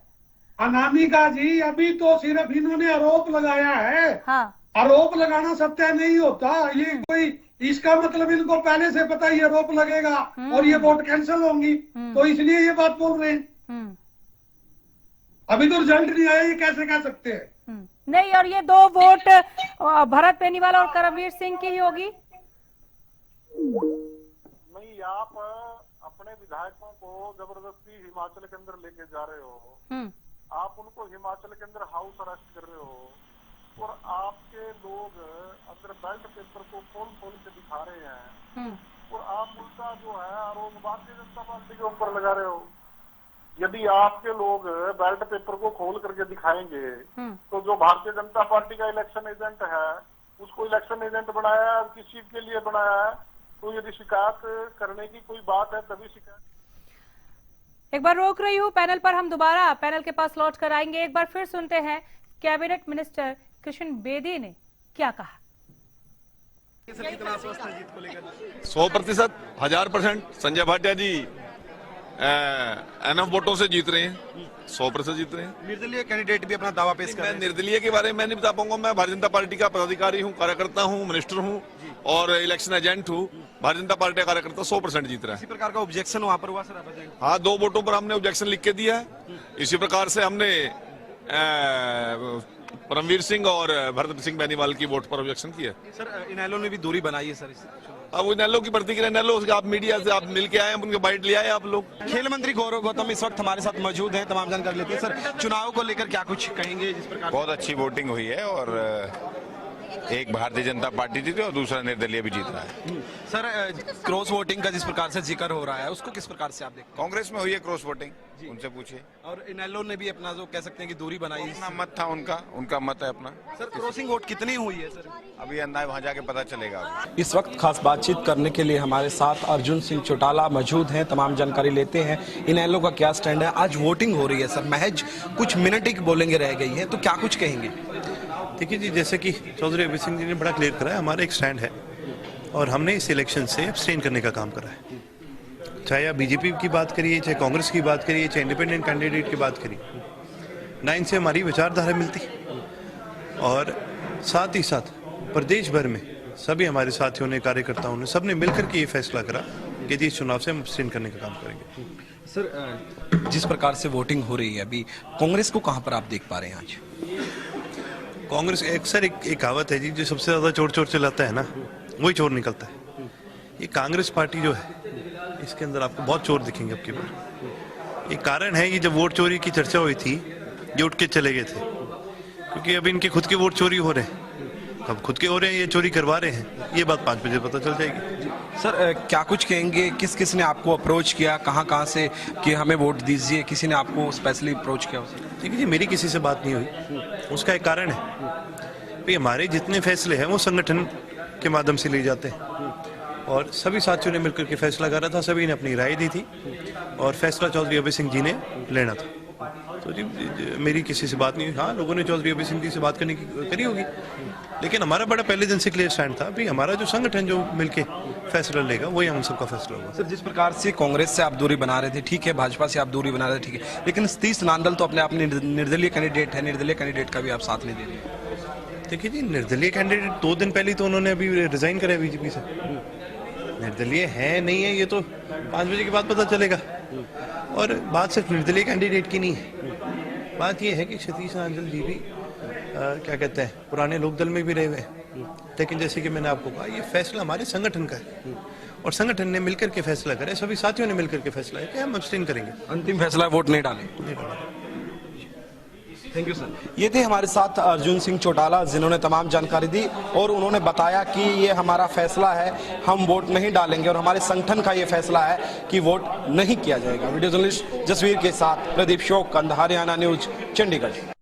[SPEAKER 3] अनामिका जी, अभी तो सिर्फ इन्होंने आरोप लगाया है।
[SPEAKER 2] हाँ।
[SPEAKER 3] आरोप लगाना सत्य नहीं होता, ये कोई इसका मतलब इनको पहले से पता ही आरोप लगेगा और ये वोट कैंसिल होंगी, तो इसलिए ये बात बोल रहे हैं। अभी तो रिजल्ट नहीं आया, ये कैसे कह सकते हैं?
[SPEAKER 2] नहीं, और ये 2 वोट भरत बेनीवाल और करमवीर सिंह की ही होगी।
[SPEAKER 4] नहीं, आप अपने विधायकों को जबरदस्ती हिमाचल के अंदर लेके जा रहे हो, आप उनको हिमाचल के अंदर हाउस अरेस्ट कर रहे हो, और आपके लोग अंदर बैलेट पेपर को खोल के दिखा रहे हैं, और आप उल्टा जो है आरोप भारतीय जनता पार्टी के ऊपर लगा रहे हो। यदि आपके लोग बैलेट पेपर को खोल करके दिखाएंगे, तो जो भारतीय जनता पार्टी का इलेक्शन एजेंट है, उसको इलेक्शन एजेंट बनाया है, किस चीज के लिए बनाया है? तो यदि शिकायत करने की कोई बात है तभी शिकायत।
[SPEAKER 2] एक बार रोक रही हूँ, पैनल पर हम दोबारा पैनल के पास लौट कर आएंगे। एक बार फिर सुनते हैं कैबिनेट मिनिस्टर कृष्ण बेदी ने क्या कहा।
[SPEAKER 8] 100%, 1000%। संजय भाटिया जी एनएफ वोटों से जीत रहे हैं, 100% जीत रहे हैं।
[SPEAKER 7] निर्दलीय कैंडिडेट भी अपना दावा पेश कर रहे हैं।
[SPEAKER 8] निर्दलीय के बारे में मैं नहीं बता पाऊंगा। मैं भारतीय जनता पार्टी का पदाधिकारी हूँ, कार्यकर्ता हूँ, मिनिस्टर हूँ और इलेक्शन एजेंट हूँ। भारतीय जनता पार्टी का कार्यकर्ता 100% जीत रहा है।
[SPEAKER 7] इसी प्रकार का ऑब्जेक्शन वहां पर हुआ सर?
[SPEAKER 8] हाँ, 2 वोटों पर हमने ऑब्जेक्शन लिख के दिया है। इसी प्रकार से हमने परमवीर सिंह और भरत सिंह बेनीवाल की वोट पर ऑब्जेक्शन किया।
[SPEAKER 7] सर, इनेलो ने भी दूरी बनाई है सर इससे।
[SPEAKER 8] अब इनेलो की प्रतिक्रिया, इनेलो आप मीडिया से आप मिल के आए, उनके बाइट ले आए आप लोग।
[SPEAKER 7] खेल मंत्री गौरव गौतम इस वक्त हमारे साथ मौजूद हैं, तमाम जानकारी लेते हैं। सर, चुनाव को लेकर क्या कुछ कहेंगे? जिस प्रकार
[SPEAKER 9] बहुत अच्छी वोटिंग हुई है, और एक भारतीय जनता पार्टी जीती और दूसरा निर्दलीय भी जीत रहा है।
[SPEAKER 7] सर, क्रॉस वोटिंग का जिस प्रकार से जिक्र हो रहा है, उसको किस प्रकार से आप देखते हैं?
[SPEAKER 9] कांग्रेस में हुई है क्रॉस वोटिंग, उनसे पूछिए।
[SPEAKER 7] और इनेलो ने भी अपना जो कह सकते हैं कि दूरी बनाई,
[SPEAKER 9] अपना मत था उनका मत है अपना।
[SPEAKER 7] सर, क्रॉसिंग वोट कितनी हुई है सर?
[SPEAKER 9] अभी अंदाज वहां जाके पता चलेगा।
[SPEAKER 7] इस वक्त खास बातचीत करने के लिए हमारे साथ अर्जुन सिंह चौटाला मौजूद हैं। तमाम जानकारी लेते हैं इनेलो का क्या स्टैंड है। आज वोटिंग हो रही है सर, महज कुछ मिनट ही बोलेंगे रह गई है, तो क्या कुछ कहेंगे?
[SPEAKER 10] देखिए जी, जैसे कि चौधरी अभय सिंह जी ने बड़ा क्लियर करा है, हमारा एक स्टैंड है और हमने इस इलेक्शन से अब्सटेन करने का काम करा है। चाहे आप बीजेपी की बात करिए, चाहे कांग्रेस की बात करिए, चाहे इंडिपेंडेंट कैंडिडेट की बात करिए, ना इनसे हमारी विचारधारा मिलती, और साथ ही साथ प्रदेश भर में सभी हमारे साथियों ने, कार्यकर्ताओं ने, सबने मिलकर के ये फैसला करा कि जी इस चुनाव से हम अब्सटेन करने का काम करेंगे।
[SPEAKER 7] सर, जिस प्रकार से वोटिंग हो रही है अभी, कांग्रेस को कहां पर आप देख पा रहे हैं आज?
[SPEAKER 10] कांग्रेस अक्सर एक कहावत है जी, जो सबसे ज्यादा चोर चोर चलाता है ना, वही चोर निकलता है। ये कांग्रेस पार्टी जो है, इसके अंदर आपको बहुत चोर दिखेंगे अब की बार। ये कारण है कि जब वोट चोरी की चर्चा हुई थी, ये उठ के चले गए थे, क्योंकि अब इनके खुद के वोट चोरी हो रहे हैं। अब खुद के हो रहे हैं, ये चोरी करवा रहे हैं, ये बात 5 बजे पता चल जाएगी।
[SPEAKER 7] सर, क्या कुछ कहेंगे? किस किस ने आपको अप्रोच किया, कहां से कि हमें वोट दीजिए? किसी ने आपको स्पेशली अप्रोच किया?
[SPEAKER 10] देखिए जी, मेरी किसी से बात नहीं हुई। उसका एक कारण है भाई, हमारे जितने फैसले हैं वो संगठन के माध्यम से लिए जाते हैं, और सभी साथियों ने मिलकर के फैसला करा था, सभी ने अपनी राय दी थी, और फैसला चौधरी अभय सिंह जी ने लेना था। तो जी मेरी किसी से बात नहीं हुई। हाँ, लोगों ने चौधरी अभय सिंह जी से बात करने की करी होगी, लेकिन हमारा बड़ा पहले दिन से क्लियर स्टैंड था भी हमारा जो संगठन जो मिलके फैसला लेगा वही हम सबका फैसला होगा।
[SPEAKER 7] सर, जिस प्रकार से कांग्रेस से आप दूरी बना रहे थे, ठीक है, भाजपा से आप दूरी बना रहे थे, ठीक है, लेकिन सतीश नांदल तो अपने आप निर्दलीय कैंडिडेट है, निर्दलीय कैंडिडेट का भी आप साथ नहीं दे रहे।
[SPEAKER 10] देखिए जी, निर्दलीय कैंडिडेट 2 दिन पहले तो उन्होंने अभी रिजाइन करा बीजेपी से। निर्दलीय है नहीं है ये तो 5 बजे के बाद पता चलेगा। और बात सिर्फ निर्दलीय कैंडिडेट की नहीं है, बात यह है कि सतीश नांदल जी भी क्या कहते हैं, पुराने लोकदल में भी रहे हुए, लेकिन जैसे कि मैंने आपको कहा, ये फैसला हमारे संगठन का है, और संगठन ने मिलकर के फैसला करे, सभी साथियों ने मिलकर के फैसला है कि हम अब्सटेन करेंगे।
[SPEAKER 7] अंतिम फैसला वोट नहीं डालें। Thank you sir. ये थे हमारे साथ अर्जुन सिंह चौटाला, जिन्होंने तमाम जानकारी दी और उन्होंने बताया कि ये हमारा फैसला है, हम वोट नहीं डालेंगे और हमारे संगठन का ये फैसला है कि वोट नहीं किया जाएगा। वीडियो जर्नलिस्ट जसवीर के साथ प्रदीप शोक, हरियाणा न्यूज, चंडीगढ़।